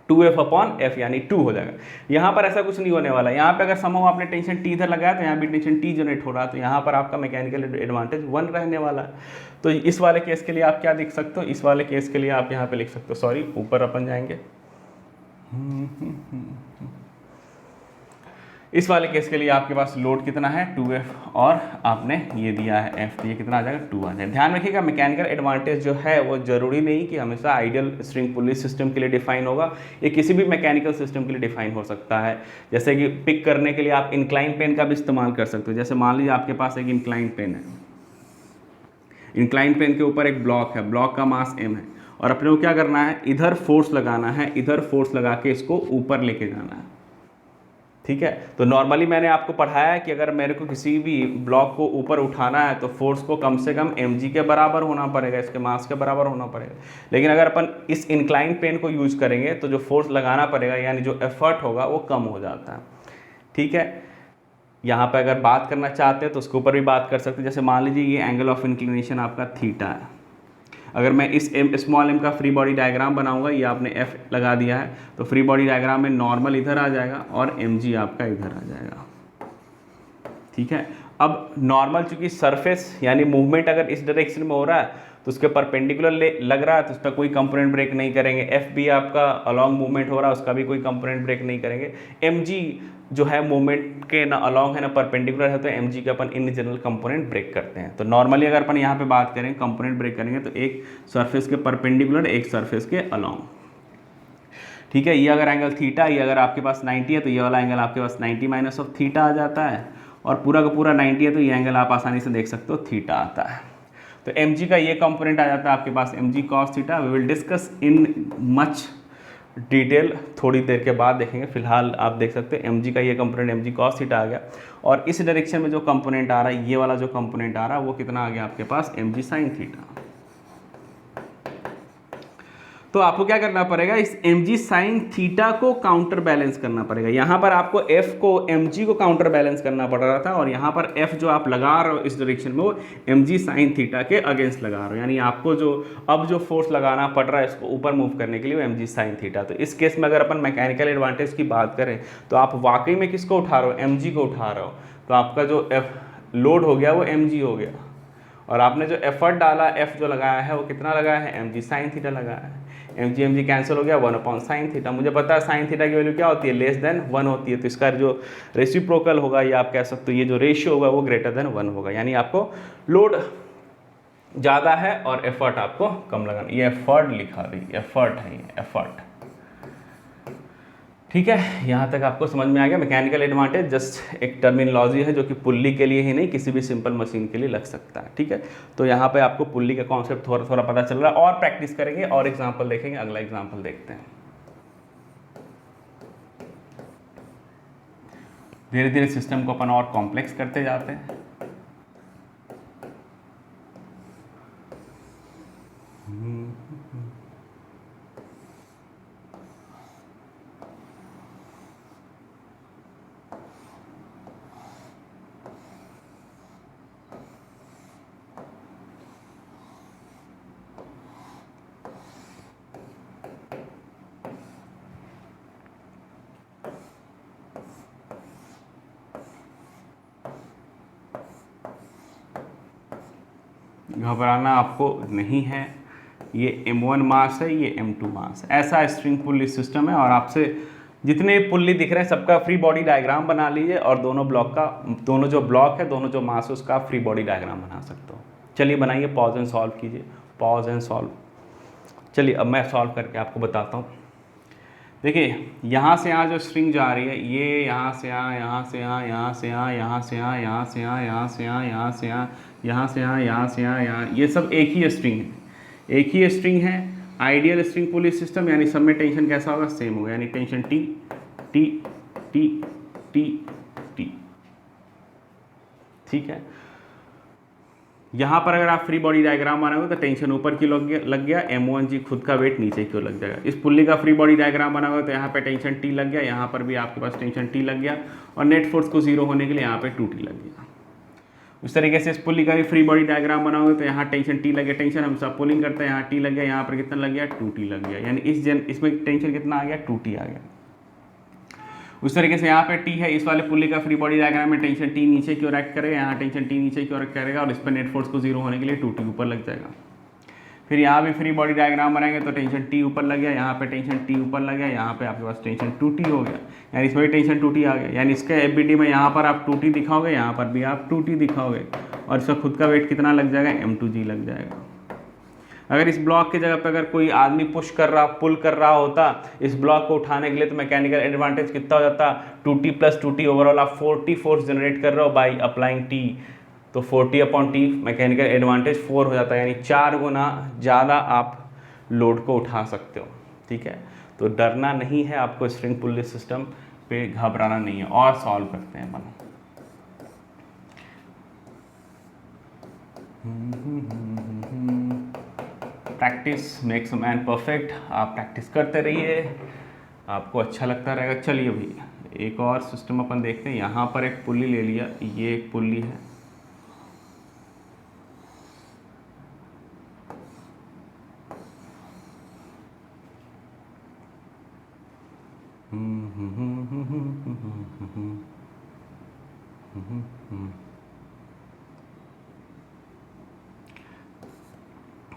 2F अपॉन F यानी 2 हो जाएगा। यहाँ पर ऐसा कुछ नहीं होने वाला। यहाँ पे अगर समहाउ आपने टेंशन T इधर लगाया तो यहाँ भी टेंशन T जनरेट हो रहा है, तो यहाँ पर आपका मैकेनिकल एडवांटेज 1 रहने वाला है। तो इस वाले केस के लिए आप क्या लिख सकते हो, इस वाले केस के लिए आप यहाँ पे लिख सकते हो, सॉरी ऊपर अपन जाएंगे, इस वाले केस के लिए आपके पास लोड कितना है 2F और आपने ये दिया है F, तो ये कितना आ जाएगा 2 आ जाएगा। ध्यान रखिएगा मैकेनिकल एडवांटेज जो है वो जरूरी नहीं कि हमेशा आइडियल स्ट्रिंग पुली सिस्टम के लिए डिफाइन होगा, ये किसी भी मैकेनिकल सिस्टम के लिए डिफाइन हो सकता है। जैसे कि पिक करने के लिए आप इंक्लाइन पेन का भी इस्तेमाल कर सकते हो। जैसे मान लीजिए आपके पास एक इंक्लाइन पेन है, इंक्लाइन पेन के ऊपर एक ब्लॉक है, ब्लॉक का मास m है और अपने को क्या करना है, इधर फोर्स लगाना है, इधर फोर्स लगा के इसको ऊपर लेके जाना है। ठीक है, तो नॉर्मली मैंने आपको पढ़ाया है कि अगर मेरे को किसी भी ब्लॉक को ऊपर उठाना है तो फोर्स को कम से कम mg के बराबर होना पड़ेगा, इसके मास के बराबर होना पड़ेगा। लेकिन अगर अपन इस इंक्लाइन पेन को यूज करेंगे तो जो फोर्स लगाना पड़ेगा यानी जो एफर्ट होगा वो कम हो जाता है। ठीक है, यहाँ पे अगर बात करना चाहते हैं तो उसके ऊपर भी बात कर सकते हैं। जैसे मान लीजिए ये एंगल ऑफ इंक्लिनेशन आपका थीटा है, अगर मैं इस स्मॉल m का फ्री बॉडी डायग्राम बनाऊंगा, ये आपने F लगा दिया है, तो फ्री बॉडी डायग्राम में नॉर्मल इधर आ जाएगा और mg आपका इधर आ जाएगा। ठीक है, अब नॉर्मल चूंकि सरफेस यानी मूवमेंट अगर इस डायरेक्शन में हो रहा है तो उसके परपेंडिकुलर लग रहा है तो उस पर कोई कंपोनेंट ब्रेक नहीं करेंगे। F भी आपका अलॉन्ग मूवमेंट हो रहा है, उसका भी कोई कंपोनेंट ब्रेक नहीं करेंगे। mg जो है मूवमेंट के ना अलॉन्ग है ना परपेंडिकुलर है, तो mg के अपन इन जनरल कंपोनेंट ब्रेक करते हैं। तो नॉर्मली अगर अपन यहाँ पे बात करें कंपोनेंट ब्रेक करेंगे तो एक सरफेस के परपेंडिकुलर, एक सरफेस के अलॉन्ग। ठीक है, ये अगर एंगल थीटा, ये अगर आपके पास 90 है तो ये वाला एंगल आपके पास 90 माइनस ऑफ थीटा आ जाता है, और पूरा का पूरा 90 है तो ये एंगल आप आसानी से देख सकते हो थीटा आता है। तो mg का ये कंपोनेंट आ जाता है आपके पास mg cos theta. We will discuss in much detail थोड़ी देर के बाद देखेंगे। फिलहाल आप देख सकते हैं mg का ये कंपोनेंट mg cos थीटा आ गया, और इस डायरेक्शन में जो कंपोनेंट आ रहा है, ये वाला जो कंपोनेंट आ रहा है वो कितना आ गया आपके पास mg sin थीटा। तो आपको क्या करना पड़ेगा, इस mg sin थीटा को काउंटर बैलेंस करना पड़ेगा। यहाँ पर आपको f को mg को काउंटर बैलेंस करना पड़ रहा था, और यहाँ पर f जो आप लगा रहे हो इस डायरेक्शन में वो mg sin थीटा के अगेंस्ट लगा रहे हो, यानी आपको जो अब जो फोर्स लगाना पड़ रहा है इसको ऊपर मूव करने के लिए वो mg sin थीटा। तो इस केस में अगर अपन मैकेनिकल एडवांटेज की बात करें तो आप वाकई में किसको उठा रहे हो, mg को उठा रहे हो। तो आपका जो लोड हो गया वो mg हो गया, और आपने जो एफर्ट डाला, f जो लगाया है वो कितना लगाया है, mg sin थीटा लगाया है। mg कैंसिल हो गया, 1 अपॉन साइन थीटा। मुझे पता है साइन थीटा की वैल्यू क्या होती है, लेस देन 1 होती है, तो इसका जो रेसिप्रोकल होगा या आप कह सकते हो ये जो रेशियो होगा वो ग्रेटर देन 1 होगा, यानी आपको लोड ज़्यादा है और एफर्ट आपको कम लगाना। ये एफर्ट लिखा रही, एफर्ट है ये एफर्ट। ठीक है, यहाँ तक आपको समझ में आ गया। मैकेनिकल एडवांटेज जस्ट एक टर्मिनोलॉजी है जो कि पुल्ली के लिए ही नहीं किसी भी सिंपल मशीन के लिए लग सकता है। ठीक है, तो यहाँ पे आपको पुल्ली का कॉन्सेप्ट थोड़ा थोड़ा पता चल रहा है, और प्रैक्टिस करेंगे और एग्जांपल देखेंगे। अगला एग्जांपल देखते हैं। धीरे धीरे सिस्टम को अपन और कॉम्प्लेक्स करते जाते हैं। घबराना आपको नहीं है, ये m1 मास है, ये m2 मास है। ऐसा स्ट्रिंग पुल्ली सिस्टम है, और आपसे जितने पुल्ली दिख रहे हैं सबका फ्री बॉडी डायग्राम बना लीजिए, और दोनों ब्लॉक का, दोनों जो ब्लॉक है, दोनों जो मास है उसका फ्री बॉडी डायग्राम बना सकते हो। चलिए बनाइए, पॉज एंड सॉल्व कीजिए, पॉज एंड सॉल्व। चलिए अब मैं सॉल्व करके आपको बताता हूँ। देखिए यहाँ से यहाँ जो स्ट्रिंग जा रही है, ये यहाँ से यहाँ, यहाँ से यहाँ, यहाँ से यहाँ, यहाँ से यहाँ, यहाँ से यहाँ, यहाँ से यहाँ, यहाँ से यहाँ, यहाँ से यहाँ, यहाँ से यहाँ, यहाँ, ये सब एक ही स्ट्रिंग है, एक ही स्ट्रिंग है। आइडियल स्ट्रिंग पुली सिस्टम, यानी सब में टेंशन कैसा होगा, सेम होगा, यानी tension T T T T T. ठीक है। यहाँ पर अगर आप फ्री बॉडी डायग्राम बनाओगे तो टेंशन ऊपर की लग गया, M1G खुद का वेट नीचे की ओर लग जाएगा। इस पुल्ली का फ्री बॉडी डायग्राम बनाओगे तो यहाँ पे टेंशन T लग गया, यहाँ पर भी आपके पास टेंशन T लग गया, और नेट फोर्स को 0 होने के लिए यहाँ पे 2T लग गया। उस तरीके से इस पुल्ली का भी फ्री बॉडी डायग्राम बनाओगे तो यहाँ टेंशन T लग गया, टेंशन हम सब पुलिंग करते हैं, यहाँ T लग गया, यहाँ पर कितना लग गया 2T लग गया, यानी इसमें टेंशन कितना आ गया 2T आ गया। उस तरीके से यहाँ पे T है, इस वाले पुल्ली का फ्री बॉडी डायग्राम में टेंशन T नीचे की ओर एक्ट करेगा, यहाँ टेंशन T नीचे की ओर एक्ट करेगा, और इस पर नेट फोर्स को 0 होने के लिए 2T ऊपर लग जाएगा। फिर यहाँ भी फ्री बॉडी डायग्राम बनाएंगे तो टेंशन T ऊपर लग गया, यहाँ पे टेंशन T ऊपर लग गया, यहाँ पे आपके पास टेंशन 2T हो गया, यानी इसमें भी टेंशन 2T आ गया। यानी इसके FBD में यहाँ पर आप 2T दिखाओगे, यहाँ पर भी आप 2T दिखाओगे, और इसका खुद का वेट कितना लग जाएगा M2G लग जाएगा। अगर इस ब्लॉक की जगह पर अगर कोई आदमी पुश कर रहा, पुल कर रहा होता इस ब्लॉक को उठाने के लिए, तो मैकेनिकल एडवांटेज कितना हो जाता 2T + 2T ओवरऑल आप 4T फोर्स जनरेट कर रहे हो बाई अप्लाइंग T, तो 40/T मैकेनिकल एडवांटेज 4 हो जाता है, यानी 4 गुना ज़्यादा आप लोड को उठा सकते हो। ठीक है, तो डरना नहीं है आपको, स्ट्रिंग पुल्ली सिस्टम पे घबराना नहीं है। और सॉल्व करते हैं अपन। Practice makes a man perfect. आप प्रैक्टिस करते रहिए, आपको अच्छा लगता रहेगा। चलिए भाई एक और सिस्टम अपन देखते हैं। यहाँ पर एक पुल्ली ले लिया, ये एक पुल्ली है,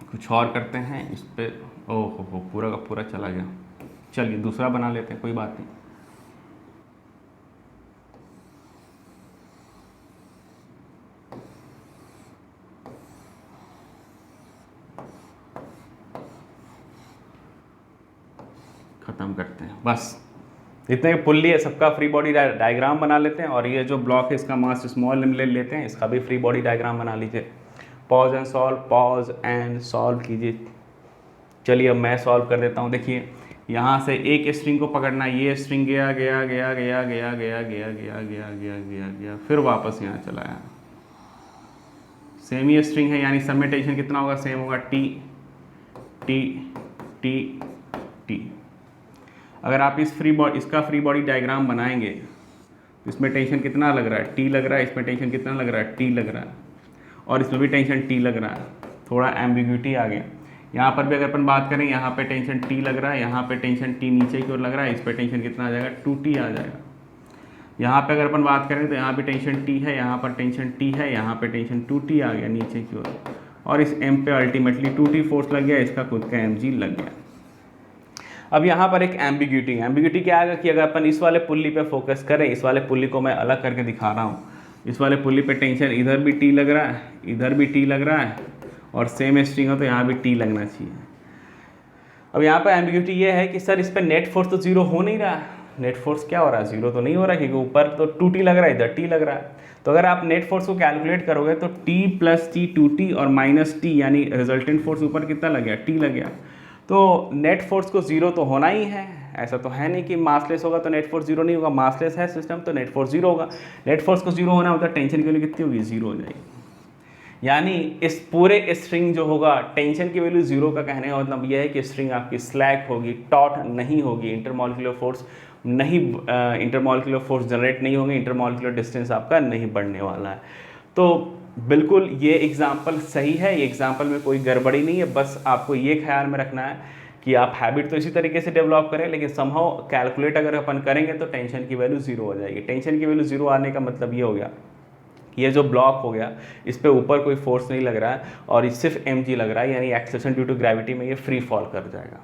कुछ और करते हैं इस पे। ओह हो पूरा का पूरा चला गया। चलिए दूसरा बना लेते हैं, कोई बात नहीं। खत्म करते हैं बस, जितने पुल्ली है सबका फ्री बॉडी डायग्राम बना लेते हैं, और ये जो ब्लॉक है इसका मास स्मॉल ले लेते हैं, इसका भी फ्री बॉडी डायग्राम बना लीजिए। Pause and solve, pause and solve कीजिए। चलिए अब मैं सॉल्व कर देता हूँ। देखिए यहाँ से एक स्ट्रिंग को पकड़ना, ये स्ट्रिंग गया गया गया गया गया गया गया गया गया गया गया गया, फिर वापस यहाँ चला आया। सेम ही स्ट्रिंग है, यानी सब में टेंशन कितना होगा, सेम होगा T T T T। अगर आप इसका फ्री बॉडी डायग्राम बनाएंगे तो इसमें टेंशन कितना लग रहा है, T लग रहा है, इसमें टेंशन कितना लग रहा है, T लग रहा है, और इसमें भी टेंशन T लग रहा है। थोड़ा एम्बिग्यूटी आ गया। यहाँ पर भी अगर अपन बात करें, यहाँ पे टेंशन T लग रहा है, यहाँ पे टेंशन T नीचे की ओर लग रहा है, इस पर टेंशन कितना आ जाएगा 2T आ जाएगा। यहाँ पे अगर अपन बात करें तो यहाँ पे टेंशन T है, यहाँ पर टेंशन T है, यहाँ पे टेंशन 2T आ गया नीचे की ओर, और इस M पे अल्टीमेटली 2T फोर्स लग गया, इसका खुद का mg लग गया। अब यहाँ पर एक एम्बिग्यूटी क्या आएगा कि अगर अपन इस वाले पुल्ली पे फोकस करें, इस वाले पुल्ली को मैं अलग करके दिखा रहा हूँ, इस वाले पुल्ली पे टेंशन इधर भी T लग रहा है, इधर भी T लग रहा है, और सेम स्ट्रिंग हो तो यहाँ भी T लगना चाहिए। अब यहाँ पर एम्बिग्यूटी ये है कि सर इस पर नेट फोर्स तो 0 हो नहीं रहा है। नेट फोर्स क्या हो रहा है, 0 तो नहीं हो रहा है, क्योंकि ऊपर तो 2T लग रहा है, इधर T लग रहा है। तो अगर आप नेट फोर्स को कैलकुलेट करोगे तो T + T 2T और -T, यानी रिजल्टेंट फोर्स ऊपर कितना लग गया, T लग गया। तो नेट फोर्स को 0 तो होना ही है, ऐसा तो है नहीं कि मासलेस होगा तो नेट फोर्स 0 नहीं होगा। मासलेस है सिस्टम तो नेट फोर्स 0 होगा। नेट फोर्स को 0 होना होता है, टेंशन की वैल्यू कितनी होगी, 0 हो जाएगी। यानी इस पूरे स्ट्रिंग जो होगा, टेंशन की वैल्यू 0 का कहने का मतलब यह है कि स्ट्रिंग आपकी स्लैक होगी, टॉट नहीं होगी, इंटरमॉलिक्यूलर फोर्स जनरेट नहीं होंगे, इंटरमॉलिक्यूलर डिस्टेंस आपका नहीं बढ़ने वाला है। तो बिल्कुल ये एग्जाम्पल सही है, ये एग्जाम्पल में कोई गड़बड़ी नहीं है। बस आपको ये ख्याल में रखना है कि आप हैबिट तो इसी तरीके से डेवलप करें, लेकिन समहाउ कैलकुलेट अगर अपन करेंगे तो टेंशन की वैल्यू 0 हो जाएगी। टेंशन की वैल्यू 0 आने का मतलब ये हो गया, ये जो ब्लॉक हो गया इस पे ऊपर कोई फोर्स नहीं लग रहा है, और ये सिर्फ mg लग रहा है, यानी एक्सेलरेशन ड्यू टू ग्रेविटी में ये फ्री फॉल कर जाएगा।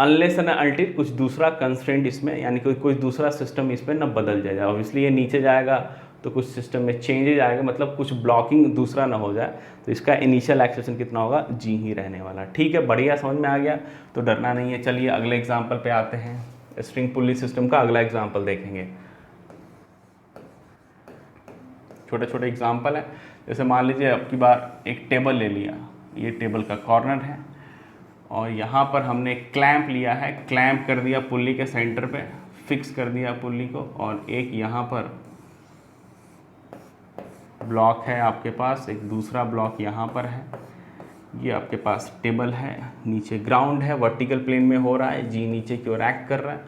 अनलेस एंड अनटिल कुछ दूसरा कंस्ट्रेंट इसमें, यानी कोई दूसरा सिस्टम इसमें न बदल जाएगा। ऑब्वियसली ये नीचे जाएगा तो कुछ सिस्टम में चेंजेज आएगा, मतलब कुछ ब्लॉकिंग दूसरा ना हो जाए, तो इसका इनिशियल एक्सेलरेशन कितना होगा, g ही रहने वाला। ठीक है, बढ़िया, समझ में आ गया, तो डरना नहीं है। चलिए अगले एग्जाम्पल पे आते हैं। स्ट्रिंग पुल्ली सिस्टम का अगला एग्जाम्पल देखेंगे। छोटे छोटे एग्जाम्पल है। जैसे मान लीजिए अब की बार एक टेबल ले लिया, ये टेबल का कॉर्नर है, और यहाँ पर हमने क्लैंप लिया है, क्लैंप कर दिया पुल्ली के सेंटर पे, फिक्स कर दिया पुल्ली को, और एक यहाँ पर ब्लॉक है आपके पास, एक दूसरा ब्लॉक यहाँ पर है, ये आपके पास टेबल है, नीचे ग्राउंड है, वर्टिकल प्लेन में हो रहा है, जी नीचे की ओर एक्ट कर रहा है,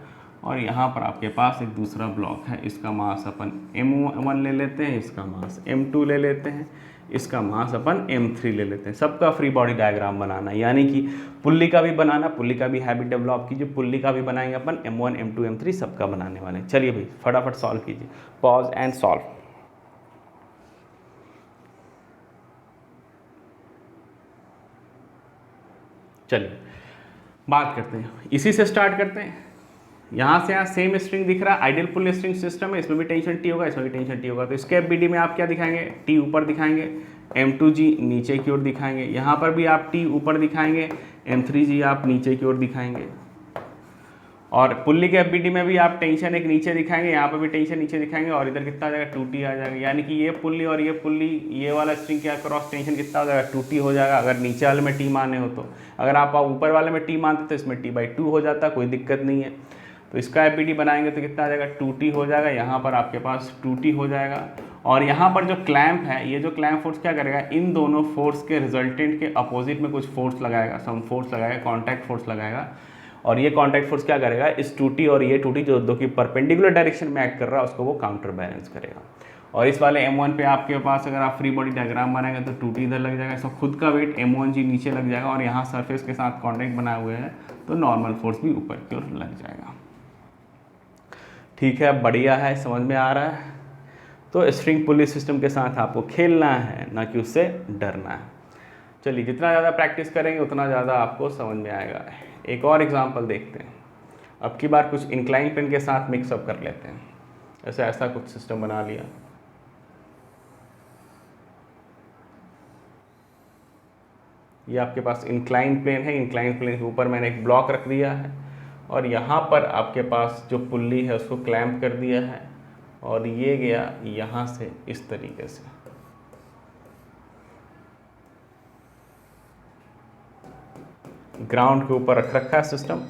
और यहाँ पर आपके पास एक दूसरा ब्लॉक है, इसका मास अपन m1 ले लेते हैं, इसका मास m2 ले लेते हैं, इसका मास अपन m3 ले लेते हैं। सबका फ्री बॉडी डायग्राम बनाना है, यानी कि पुल्ली का भी बनाना, पुल्ली का भी हैबिट डेवलप कीजिए, पुल्ली का भी बनाएंगे अपन, m1 m2 m3 सबका बनाने वाले हैं। चलिए भाई फटाफट सॉल्व कीजिए, पॉज एंड सॉल्व। चलिए बात करते हैं, इसी से स्टार्ट करते हैं। यहाँ से यहाँ सेम स्ट्रिंग दिख रहा है, आइडियल पुल स्ट्रिंग सिस्टम है, इसमें भी टेंशन टी होगा, इसमें भी टेंशन टी होगा। तो इसके एफबीडी में आप क्या दिखाएंगे, टी ऊपर दिखाएंगे, m2g नीचे की ओर दिखाएंगे, यहाँ पर भी आप टी ऊपर दिखाएंगे, m3g आप नीचे की ओर दिखाएंगे। और पुल्ली के एफबीडी में भी आप टेंशन एक नीचे दिखाएंगे, यहाँ पर भी टेंशन नीचे दिखाएंगे, और इधर कितना आ जाएगा 2t आ जाएगा। यानी कि ये पुल्ली और ये पुल्ली, ये वाला स्ट्रिंग क्या क्रॉस टेंशन कितना हो जाएगा 2t हो जाएगा, अगर नीचे वाले में t माने हो तो। अगर आप ऊपर वाले में t मानते तो इसमें t/2 हो जाता, कोई दिक्कत नहीं है। तो इसका एफबीडी बनाएंगे तो कितना आ जाएगा 2t हो जाएगा, यहाँ पर आपके पास 2t हो जाएगा। और यहाँ पर जो क्लैंप है, ये जो क्लैंप फोर्स क्या करेगा, इन दोनों फोर्स के रिजल्टेंट के अपोजिट में कुछ फोर्स लगाएगा, सम फोर्स लगाएगा, कॉन्टैक्ट फोर्स लगाएगा। और ये कॉन्टैक्ट फोर्स क्या करेगा, इस 2t और ये 2t जो दो की परपेंडिकुलर डायरेक्शन में एक्ट कर रहा है उसको वो काउंटर बैलेंस करेगा। और इस वाले m1 पे आपके पास अगर आप फ्री बॉडी डायग्राम बनाएंगे तो 2t इधर लग जाएगा, इसका खुद का वेट m1g नीचे लग जाएगा, और यहाँ सरफेस के साथ कॉन्टैक्ट बनाए हुए हैं तो नॉर्मल फोर्स भी ऊपर की ओर लग जाएगा। ठीक है, बढ़िया है, समझ में आ रहा है। तो स्ट्रिंग पुली सिस्टम के साथ आपको खेलना है, ना कि उससे डरना है। चलिए जितना ज़्यादा प्रैक्टिस करेंगे उतना ज़्यादा आपको समझ में आएगा। एक और एग्जांपल देखते हैं, अब की बार कुछ इंक्लाइन प्लेन के साथ मिक्सअप कर लेते हैं। ऐसा कुछ सिस्टम बना लिया, ये आपके पास इंक्लाइन प्लेन है, इंक्लाइन प्लेन के ऊपर मैंने एक ब्लॉक रख दिया है, और यहाँ पर आपके पास जो पुल्ली है उसको क्लैंप कर दिया है, और ये गया यहाँ से इस तरीके से। ग्राउंड के ऊपर रख रखा है सिस्टम।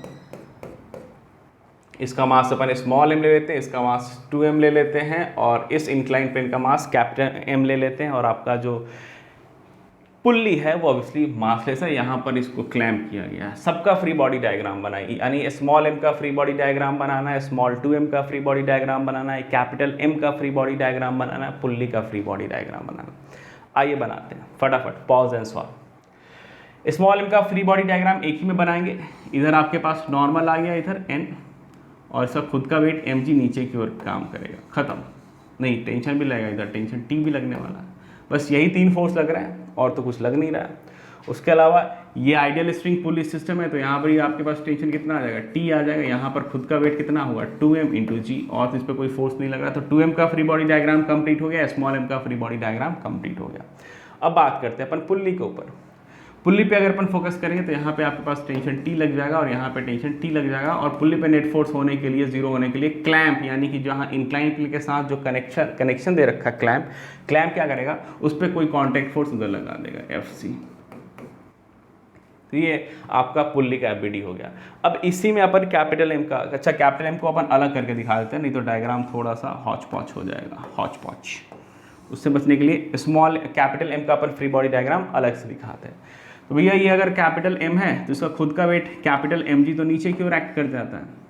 इसका मास अपन स्मॉल m ले लेते हैं, इसका मास 2m ले लेते हैं, और इस इंक्लाइन प्लेन का मास कैपिटल M ले लेते हैं। और आपका जो पुल्ली है वो ऑब्वियसली मासलेस है, यहाँ पर इसको क्लैम्प किया गया है। सबका फ्री बॉडी डायग्राम बनाई, यानी स्मॉल m का फ्री बॉडी डायग्राम बनाना है, स्मॉल 2m का फ्री बॉडी डायग्राम बनाना है, कैपिटल M का फ्री बॉडी डायग्राम बनाना है, पुल्ली का फ्री बॉडी डायग्राम बनाना है। आइए बनाते हैं फटाफट, pause and solve. Small m का फ्री बॉडी डायग्राम एक ही में बनाएंगे। इधर आपके पास नॉर्मल आ गया, इधर n, और इसका खुद का वेट mg नीचे की ओर काम करेगा, खत्म। नहीं, टेंशन भी लगेगा, इधर टेंशन t भी लगने वाला है। बस यही 3 फोर्स लग रहा है और तो कुछ लग नहीं रहा है। उसके अलावा ये आइडियल स्ट्रिंग पुली सिस्टम है, तो यहाँ पर ही आपके पास टेंशन कितना आ जाएगा, t आ जाएगा। यहाँ पर खुद का वेट कितना होगा 2m × g, और तो इस पर कोई फोर्स नहीं लग रहा, तो 2m का फ्री बॉडी डायग्राम कंप्लीट हो गया, स्मॉल m का फ्री बॉडी डायग्राम कंप्लीट हो गया। अब बात करते हैं अपन पुल्ली के ऊपर। पुल्ली पे अगर अपन फोकस करेंगे तो यहाँ पे आपके पास टेंशन t लग जाएगा, और यहाँ पे टेंशन t लग जाएगा। और पुल्ली पे नेट फोर्स होने के लिए, जीरो होने के लिए, क्लैंप, यानी कि जहाँ इंक्लाइन प्लेन के साथ जो कनेक्शन दे रखा है क्लैंप क्या करेगा, उस पर कोई कॉन्टैक्ट फोर्स उधर लगा देगा, Fc। तो ये आपका पुल्ली का एफबीडी हो गया। अब इसी में अपन कैपिटल M का, अच्छा कैपिटल M को अपन अलग करके दिखा देते हैं, नहीं तो डायग्राम थोड़ा सा हॉच पॉच हो जाएगा, हॉच पॉच। उससे बचने के लिए स्मॉल कैपिटल M का अपन फ्री बॉडी डायग्राम अलग से दिखाते हैं। तो भैया ये अगर कैपिटल M है तो इसका खुद का वेट कैपिटल mg तो नीचे की ओर एक्ट कर जाता है।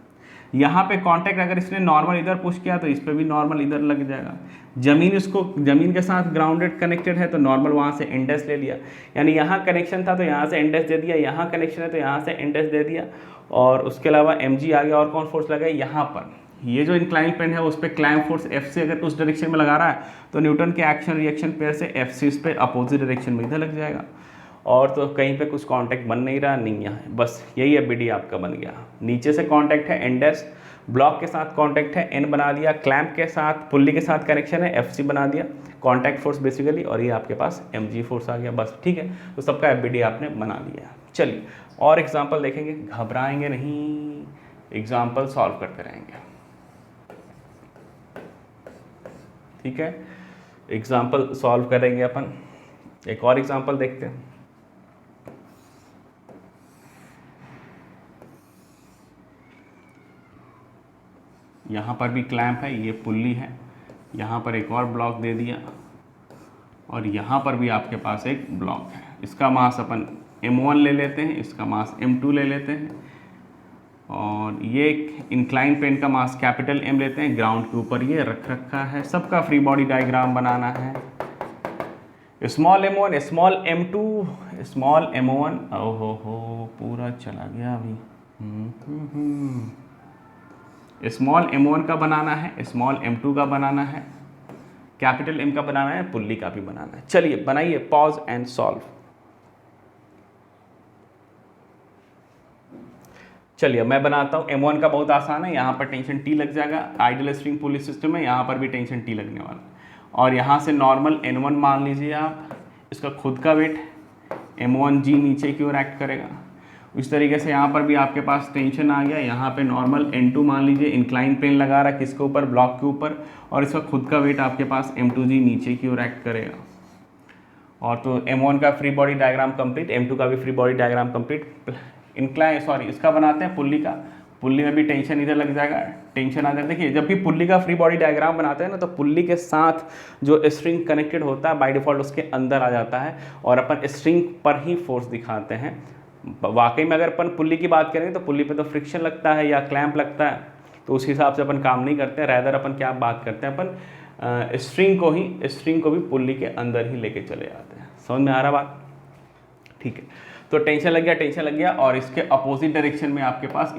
यहाँ पे कांटेक्ट अगर इसने नॉर्मल इधर पुश किया तो इस पर भी नॉर्मल इधर लग जाएगा। जमीन के साथ ग्राउंडेड कनेक्टेड है तो नॉर्मल वहाँ से इंडेक्स ले लिया, यानी यहाँ कनेक्शन था तो यहाँ से इंडेक्स दे दिया, यहाँ कनेक्शन है तो यहाँ से इंडेक्स दे दिया। और उसके अलावा mg आ गया, और कौन फोर्स लगा यहाँ पर, ये जो इंक्लाइन प्लेन है उस पर क्लैंप फोर्स Fc अगर उस डायरेक्शन में लगा रहा है तो न्यूटन के एक्शन रिएक्शन पेयर से Fc इस पर अपोजिट डायरेक्शन में इधर लग जाएगा। और तो कहीं पे कुछ कांटेक्ट बन नहीं रहा, नहीं यहाँ है, बस यही एफबीडी आपका बन गया। नीचे से कांटेक्ट है इंडेक्स, ब्लॉक के साथ कांटेक्ट है n बना दिया, क्लैंप के साथ पुल्ली के साथ कनेक्शन है Fc बना दिया, कांटेक्ट फोर्स बेसिकली, और ये आपके पास mg फोर्स आ गया, बस ठीक है। तो सबका एफबीडी आपने बना लिया। चलिए और एग्जाम्पल देखेंगे, घबराएंगे नहीं, एग्जाम्पल सॉल्व करते रहेंगे, ठीक है। एग्जाम्पल सॉल्व करेंगे अपन। एक और एग्जाम्पल देखते हैं। यहाँ पर भी क्लैंप है, ये पुल्ली है, यहाँ पर एक और ब्लॉक दे दिया, और यहाँ पर भी आपके पास एक ब्लॉक है। इसका मास अपन m1 ले लेते हैं, इसका मास m2 ले लेते हैं, और ये इंक्लाइन प्लेन का मास कैपिटल M लेते हैं, ग्राउंड के ऊपर ये रख रखा है। सबका फ्री बॉडी डायग्राम बनाना है। Small m1, small m2, small m1, ओहो हो पूरा चला गया अभी। स्मॉल m1 का बनाना है, स्मॉल m2 का बनाना है, कैपिटल M का बनाना है, पुल्ली का भी बनाना है। चलिए बनाइए, पॉज एंड सॉल्व। चलिए मैं बनाता हूँ। M1 का बहुत आसान है, यहाँ पर टेंशन T लग जाएगा। आइडियल स्ट्रिंग पुली सिस्टम है, यहाँ पर भी टेंशन T लगने वाला है। और यहाँ से नॉर्मल N1 मान लीजिए आप, इसका खुद का वेट M1G नीचे की ओर एक्ट करेगा। इस तरीके से यहाँ पर भी आपके पास टेंशन आ गया। यहाँ पे नॉर्मल N2 मान लीजिए, इंक्लाइन प्लेन लगा रहा है किसके ऊपर, ब्लॉक के ऊपर, और इसका खुद का वेट आपके पास M2G नीचे की ओर एक्ट करेगा। और तो M1 का free body diagram complete, M2 का भी फ्री बॉडी डायग्राम कंप्लीट। इसका बनाते हैं पुल्ली का। पुल्ली में भी टेंशन इधर लग जाएगा, टेंशन आ जाएगा। देखिए जब भी पुल्ली का फ्री बॉडी डायग्राम बनाते हैं ना, तो पुल्ली के साथ जो स्ट्रिंग कनेक्टेड होता है बाय डिफ़ॉल्ट उसके अंदर आ जाता है, और अपन स्ट्रिंग पर ही फोर्स दिखाते हैं। वाकई में अगर अपन पुल्ली की बात करेंगे तो पुल्ली पे तो फ्रिक्शन लगता है या क्लैंप लगता है, तो उस हिसाब से अपन काम नहीं करते हैं। रैदर अपन क्या बात करते हैं, अपन स्ट्रिंग को भी पुल्ली के अंदर ही लेके चले जाते हैं। समझ में आ रहा बात? ठीक है, तो टेंशन लग गया, और इसके अपोजिट डायरेक्शन में आपके पास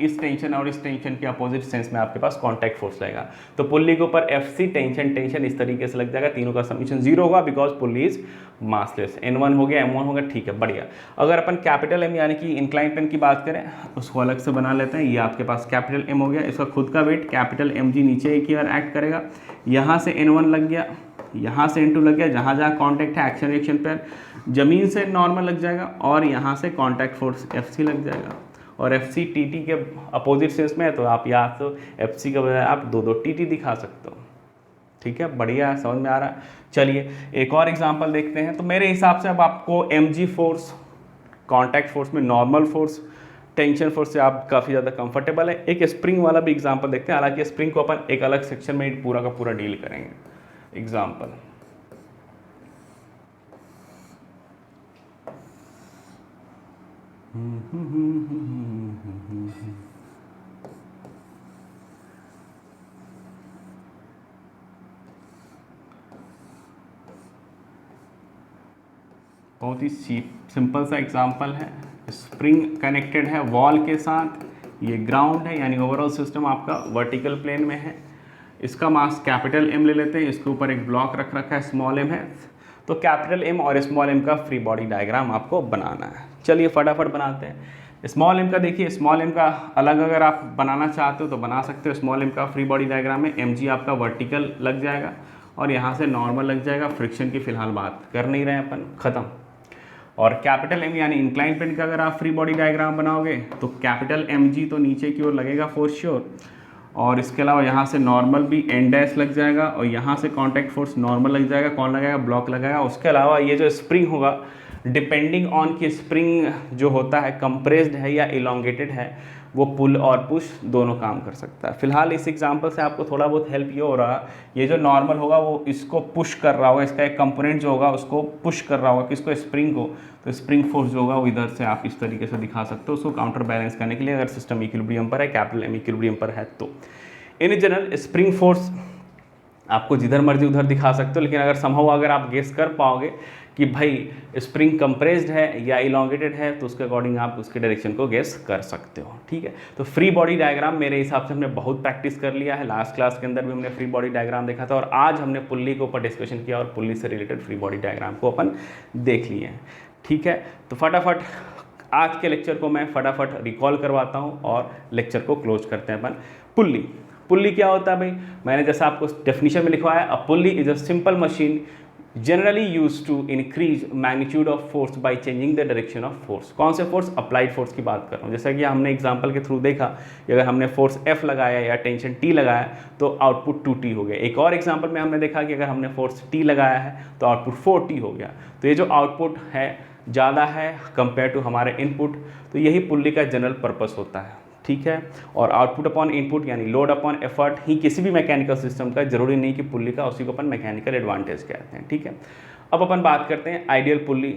इस टेंशन और इस टेंशन के अपोजिट सेंस में आपके पास कांटेक्ट फोर्स लगेगा। तो पुल्ली के ऊपर FC टेंशन इस तरीके से लग जाएगा। तीनों का समीशन 0 होगा, because pulley is massless. N1 हो गया, M1 हो गया, ठीक है, बढ़िया। अगर अपन कैपिटल M यानी कि इंक्लाइन प्लेन की बात करें, उसको अलग से बना लेते हैं। ये आपके पास कैपिटल M हो गया, इसका खुद का वेट कैपिटल MG नीचे की ओर एक्ट करेगा। यहाँ से N1 लग गया, यहाँ से N2 लग गया, जहाँ जहाँ कांटेक्ट है एक्शन रिएक्शन पेयर जमीन से नॉर्मल लग जाएगा, और यहाँ से कांटेक्ट फोर्स FC लग जाएगा। और FC TT के अपोजिट सेंस में है, तो आप या तो FC के बजाय आप 2 TT दिखा सकते हो। ठीक है, बढ़िया है, समझ में आ रहा है। चलिए एक और एग्जांपल देखते हैं। तो मेरे हिसाब से अब आपको MG फोर्स, कांटेक्ट फोर्स में नॉर्मल फोर्स, टेंशन फोर्स से आप काफ़ी ज़्यादा कंफर्टेबल है। एक स्प्रिंग वाला भी एग्जांपल देखते हैं, हालांकि स्प्रिंग को अपन एक अलग सेक्शन में पूरा का पूरा डील करेंगे। एग्जांपल, बहुत ही सिंपल सा एग्जांपल है। स्प्रिंग कनेक्टेड है वॉल के साथ, ये ग्राउंड है, यानी ओवरऑल सिस्टम आपका वर्टिकल प्लेन में है। इसका मास कैपिटल M ले लेते हैं, इसके ऊपर एक ब्लॉक रख रखा है, स्मॉल m है। तो कैपिटल M और स्मॉल m का फ्री बॉडी डायग्राम आपको बनाना है। चलिए फटाफट बनाते हैं। स्मॉल m का देखिए, स्मॉल m का अलग अगर आप बनाना चाहते हो तो बना सकते हो। स्मॉल m का फ्री बॉडी डायग्राम में mg आपका वर्टिकल लग जाएगा, और यहाँ से नॉर्मल लग जाएगा। फ्रिक्शन की फिलहाल बात कर नहीं रहे हैं अपन, ख़त्म। और कैपिटल M यानी इंक्लाइन प्लेन का अगर आप फ्री बॉडी डायग्राम बनाओगे तो कैपिटल MG तो नीचे की ओर लगेगा फॉर श्योर, और इसके अलावा यहाँ से नॉर्मल भी N डैश लग जाएगा, और यहाँ से कांटेक्ट फोर्स नॉर्मल लग जाएगा। कौन लगाएगा? ब्लॉक लगाएगा। उसके अलावा ये जो स्प्रिंग होगा, डिपेंडिंग ऑन कि स्प्रिंग जो होता है कंप्रेस्ड है या इलोंगेटेड है, वो पुल और पुश दोनों काम कर सकता है। फिलहाल इस एग्जांपल से आपको थोड़ा बहुत हेल्प ये हो रहा, ये जो नॉर्मल होगा वो इसको पुश कर रहा होगा, इसका एक कंपोनेंट जो होगा उसको पुश कर रहा होगा, किसको? स्प्रिंग को। तो स्प्रिंग फोर्स जो होगा वो इधर से आप इस तरीके से दिखा सकते हो, उसको काउंटर बैलेंस करने के लिए, अगर सिस्टम इक्विलिब्रियम पर है, कैपिटल M इक्विलिब्रियम पर है तो। इन जनरल स्प्रिंग फोर्स आपको जिधर मर्जी उधर दिखा सकते हो, लेकिन अगर संभव अगर आप गेस कर पाओगे कि भाई स्प्रिंग कंप्रेस्ड है या इलोंगेटेड है, तो उसके अकॉर्डिंग आप उसके डायरेक्शन को गेस कर सकते हो। ठीक है, तो फ्री बॉडी डायग्राम मेरे हिसाब से हमने बहुत प्रैक्टिस कर लिया है। लास्ट क्लास के अंदर भी हमने फ्री बॉडी डायग्राम देखा था, और आज हमने पुल्ली के ऊपर डिस्कशन किया और पुल्ली से रिलेटेड फ्री बॉडी डायग्राम को अपन देख लिए हैं। ठीक है, तो फटाफट आज के लेक्चर को मैं फटाफट रिकॉल करवाता हूँ और लेक्चर को क्लोज करते हैं अपन। पुल्ली क्या होता है भाई? मैंने जैसा आपको डेफिनेशन में लिखवाया, a pulley is a simple machine generally use to increase magnitude of force by changing the direction of force. कौन से फोर्स? अप्लाइड फोर्स की बात कर रहा हूँ। जैसा कि हमने एग्जांपल के थ्रू देखा कि अगर हमने फोर्स F लगाया या टेंशन T लगाया तो आउटपुट 2T हो गया। एक और एग्जांपल में हमने देखा कि अगर हमने फोर्स T लगाया है तो आउटपुट 4T हो गया। तो ये जो आउटपुट है ज़्यादा है कंपेयर टू हमारे इनपुट, तो यही पुल्ली का जनरल पर्पस होता है। ठीक है, और आउटपुट अपॉन इनपुट यानी लोड अपॉन एफर्ट ही किसी भी मैकेनिकल सिस्टम का, जरूरी नहीं कि पुल्ली का, उसी को अपन मैकेनिकल एडवांटेज कहते हैं। ठीक है, अब अपन बात करते हैं आइडियल पुल्ली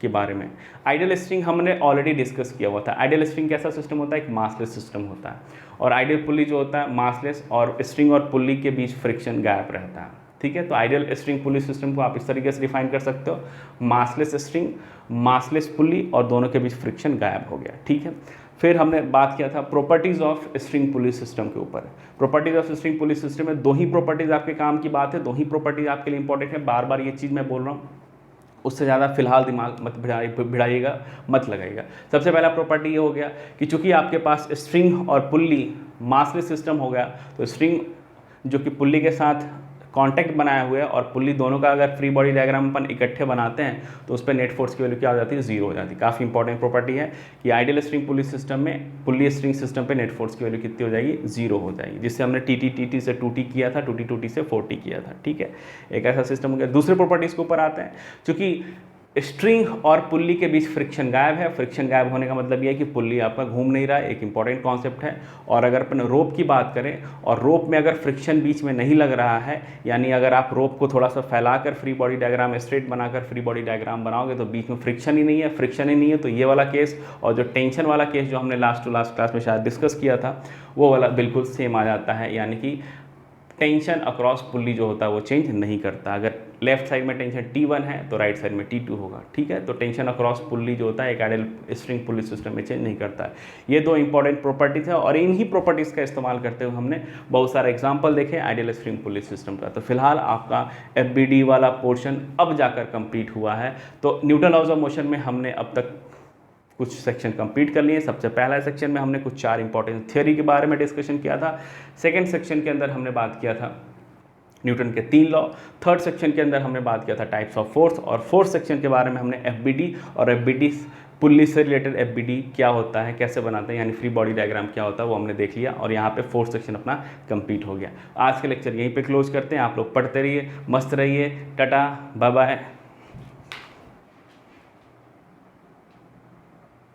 के बारे में। आइडियल स्ट्रिंग हमने ऑलरेडी डिस्कस किया हुआ था। आइडियल स्ट्रिंग कैसा सिस्टम होता है, एक मासलेस सिस्टम होता है, और आइडियल पुल्ली जो होता है मासलेस, और स्ट्रिंग और पुल्ली के बीच फ्रिक्शन गैप रहता है। ठीक है, तो आइडियल स्ट्रिंग पुल्ली सिस्टम को आप इस तरीके से डिफाइन कर सकते हो, मासलेस स्ट्रिंग, मासलेस पुल्ली, और दोनों के बीच फ्रिक्शन गायब हो गया। ठीक है, फिर हमने बात किया था properties of string pulley system के ऊपर। Properties of string pulley system में 2 ही प्रॉपर्टीज़ आपके काम की बात है, 2 ही प्रॉपर्टीज़ आपके लिए इंपॉर्टेंट है। बार बार ये चीज़ मैं बोल रहा हूँ, उससे ज़्यादा फिलहाल दिमाग मत भिड़ाइएगा, मत लगाइएगा। सबसे पहला प्रॉपर्टी ये हो गया कि चूंकि आपके पास स्ट्रिंग और पुल्ली मासलेस सिस्टम हो गया, तो स्ट्रिंग जो कि पुल्ली के साथ कांटेक्ट बनाए हुए है और पुल्ली दोनों का अगर फ्री बॉडी डायग्राम अपन इकट्ठे बनाते हैं तो उस पर नेट फोर्स की वैल्यू क्या हो जाती है, 0 हो जाती है। काफ़ी इंपॉर्टेंट प्रॉपर्टी है कि आइडियल स्ट्रिंग पुल्ली सिस्टम में पुल्ली स्ट्रिंग सिस्टम पे नेट फोर्स की वैल्यू कितनी हो जाएगी, 0 हो जाएगी, जिससे हमने टी से 2T किया था, 2T से 4T किया था। ठीक है, एक ऐसा सिस्टम हो गया। दूसरे प्रॉपर्टीज़ के ऊपर आते हैं। चूँकि स्ट्रिंग और पुल्ली के बीच फ्रिक्शन गायब है, फ्रिक्शन गायब होने का मतलब यह है कि पुल्ली आपका घूम नहीं रहा है, एक इंपॉर्टेंट कॉन्सेप्ट है। और अगर अपन रोप की बात करें और रोप में अगर फ्रिक्शन बीच में नहीं लग रहा है, यानी अगर आप रोप को थोड़ा सा फैलाकर फ्री बॉडी डायग्राम स्ट्रेट बनाकर फ्री बॉडी डायग्राम बनाओगे तो बीच में फ्रिक्शन ही नहीं है, फ्रिक्शन ही नहीं है, तो ये वाला केस और जो टेंशन वाला केस जो हमने लास्ट क्लास में शायद डिस्कस किया था, वो वाला बिल्कुल सेम आ जाता है। यानी कि टेंशन अक्रॉस पुल्ली जो होता है वो चेंज नहीं करता। अगर लेफ्ट साइड में टेंशन T1 है तो राइट साइड में T2 होगा। ठीक है, तो टेंशन अक्रॉस पुल्ली जो होता है एक आइडियल स्ट्रिंग पुल्ली सिस्टम में चेंज नहीं करता है। ये 2 इंपॉर्टेंट प्रॉपर्टीज है और इन्हीं प्रॉपर्टीज़ का इस्तेमाल करते हुए हमने बहुत सारे एग्जाम्पल देखे आइडियल स्ट्रिंग पुल्ली सिस्टम का। तो फिलहाल आपका FBD वाला पोर्शन अब जाकर कंप्लीट हुआ है। तो न्यूटन लॉज ऑफ मोशन में हमने अब तक कुछ सेक्शन कंप्लीट कर लिए। सबसे पहला सेक्शन में हमने कुछ 4 इंपॉर्टेंट थ्योरी के बारे में डिस्कशन किया था। सेकंड सेक्शन के अंदर हमने बात किया था न्यूटन के 3 लॉ। थर्ड सेक्शन के अंदर हमने बात किया था टाइप्स ऑफ फोर्स, और फोर्थ सेक्शन के बारे में हमने FBD और FBD पुल्ली से रिलेटेड FBD क्या होता है, कैसे बनाते हैं, यानी फ्री बॉडी डायग्राम क्या होता है, वो हमने देख लिया। और यहाँ पे फोर्थ सेक्शन अपना कंप्लीट हो गया। आज के लेक्चर यहीं पे क्लोज करते हैं। आप लोग पढ़ते रहिए, मस्त रहिए, टाटा बाय बाय।